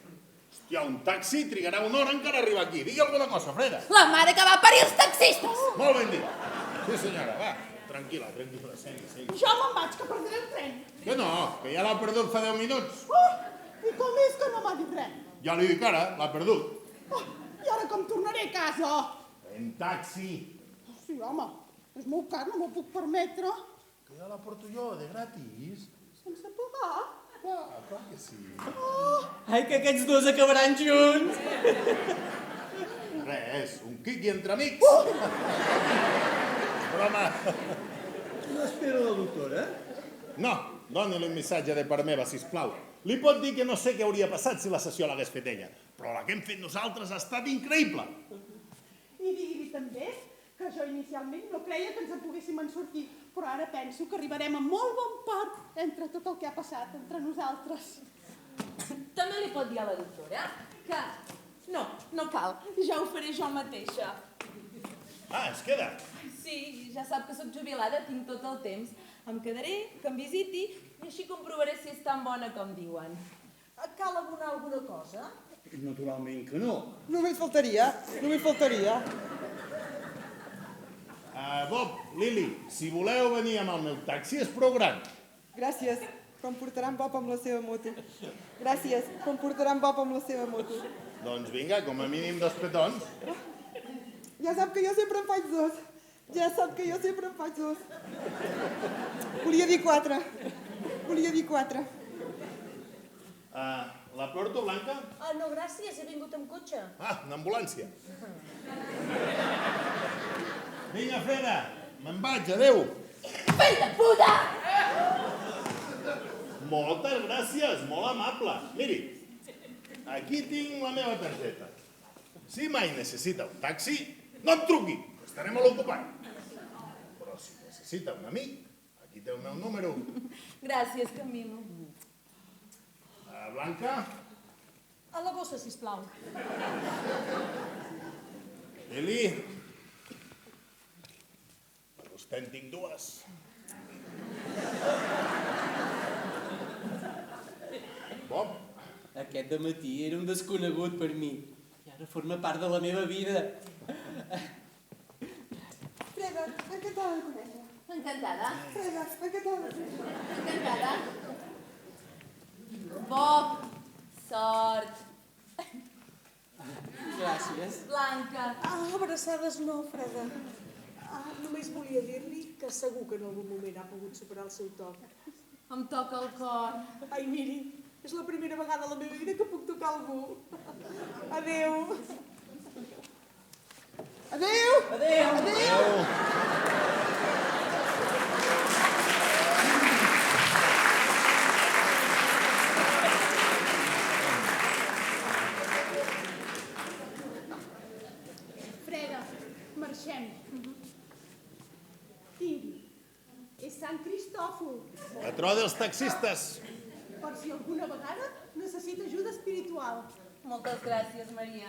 Hòstia, un taxi trigarà una hora encara a arribar aquí. Digui alguna cosa, Freda. La mare que va parir els taxistes! Molt ben dit. Sí, senyora, va. Tranquil·la, segui. Jo me'n vaig, que perdré el tren. Que no, que ja l'ha perdut fa 10 minuts. I com és que no m'ha dit res? Ja li dic ara, l'ha perdut. I ara com tornaré a casa? En taxi. Sí, home, és molt car, no m'ho puc permetre. Que ja la porto jo, de gratis. Sense pagar? Clar que sí. Ai, que aquests dos acabaran junts. Res, un quiqui entre amics. Broma. No espera la doctora? No, doni-li un missatge de part meva, sisplau. Li pot dir que no sé què hauria passat si la sessió l'hagués fet ella, però la que hem fet nosaltres ha estat increïble. I digui-li també que jo inicialment no creia que ens en poguéssim en sortir, però ara penso que arribarem a molt bon port entre tot el que ha passat entre nosaltres. També li pot dir a la doctora que... No cal, ja ho faré jo mateixa. Ah, es queda. Sí, ja sap que sóc jubilada, tinc tot el temps. Em quedaré, que em visiti, i així comprovaré si és tan bona com diuen. Cal abonar alguna cosa? Naturalment que no. Només faltaria. Bob, Lili, si voleu venir amb el meu taxi és prou gran. Gràcies, però em portarà en Bob amb la seva moto. Gràcies, però em portarà en Bob amb la seva moto. Doncs vinga, com a mínim 2 petons. Ja sap que jo sempre en faig 2. Volia dir 4. La porto, Blanca? Ah, no, gràcies, he vingut amb cotxe. Ah, una ambulància. Vinga, Freda, me'n vaig, adeu. Fill de puta! Moltes gràcies, molt amable. Miri, aquí tinc la meva targeta. Si mai necessita un taxi, no em truqui, estaré molt ocupat. Però si necessita un amic, aquí té el meu número. Gràcies, Camilo. Blanca? A la bossa, sisplau. Lili? Per vostè en tinc 2. Bob? Aquest dematí era un desconegut per mi. I ara forma part de la meva vida. Freda, encantada de conèixer. Encantada. Freda, encantada de conèixer. Encantada. Bob, sort. Gràcies. Blanca. Ah, abraçades no, Freda. Només volia dir-li que segur que en algun moment ha pogut superar el seu toc. Em toca el cor. Ai, miri, és la primera vegada a la meva vida que puc tocar algú. Adéu. Freda, marxem. Tingui. És Sant Cristòfol, Patró dels taxistes. per si alguna vegada necessita ajuda espiritual. Moltes gràcies, Maria.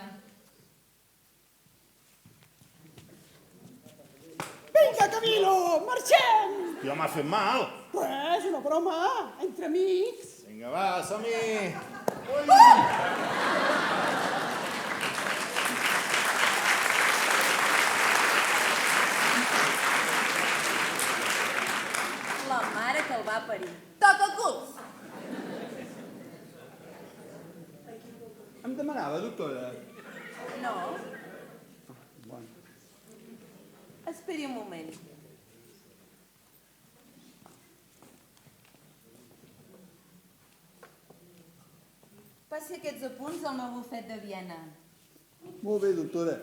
Vinga, Camilo, marxem! Jo m'ha fet mal. Res, una broma, entre amics. Vinga, va, som-hi. La mare que el va parir. Toca culs! Em demanava, doctora. No, Bueno, esperi un moment. Passi aquests apunts al meu bufet de Viena. molt bé, doctora.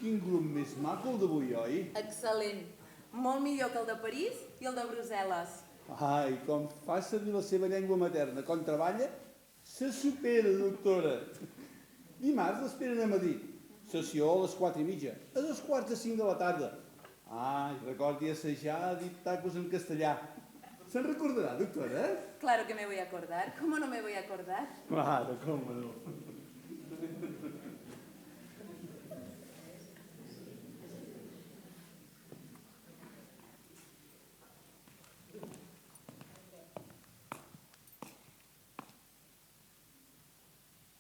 Quin grup més maco el d'avui, oi? Excel·lent. Molt millor que el de París i el de Brussel·les. Ai, com fa servir la seva llengua materna quan treballa, se supera, doctora. Dimarts l'esperen a Madrid. Sessió a les 4:30, a 2:45 de la tarda. Ai, recordi assajar dictacos en castellà. Se'n recordarà, doctora? Claro que me voy a acordar. ¿Cómo no me voy a acordar? Claro, cómo no.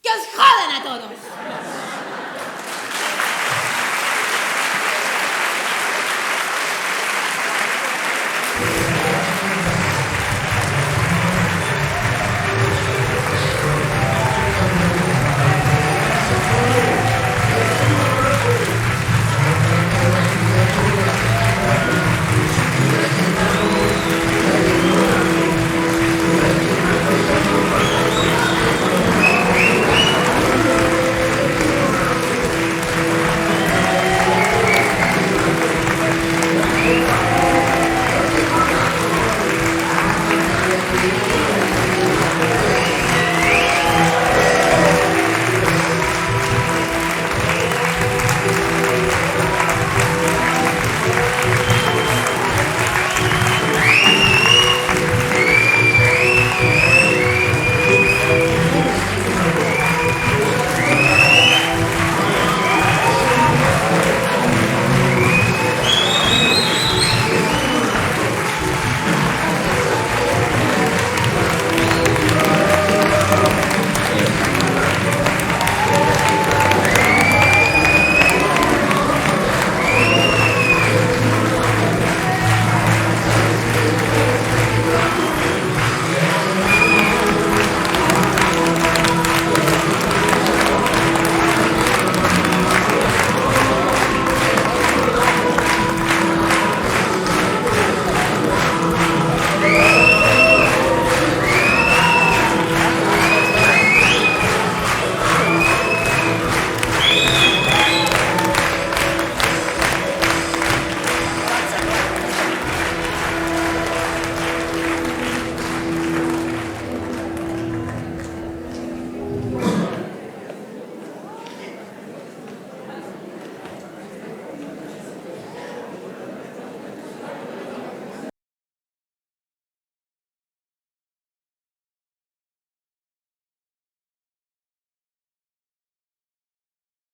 ¡Que os jodan! todos.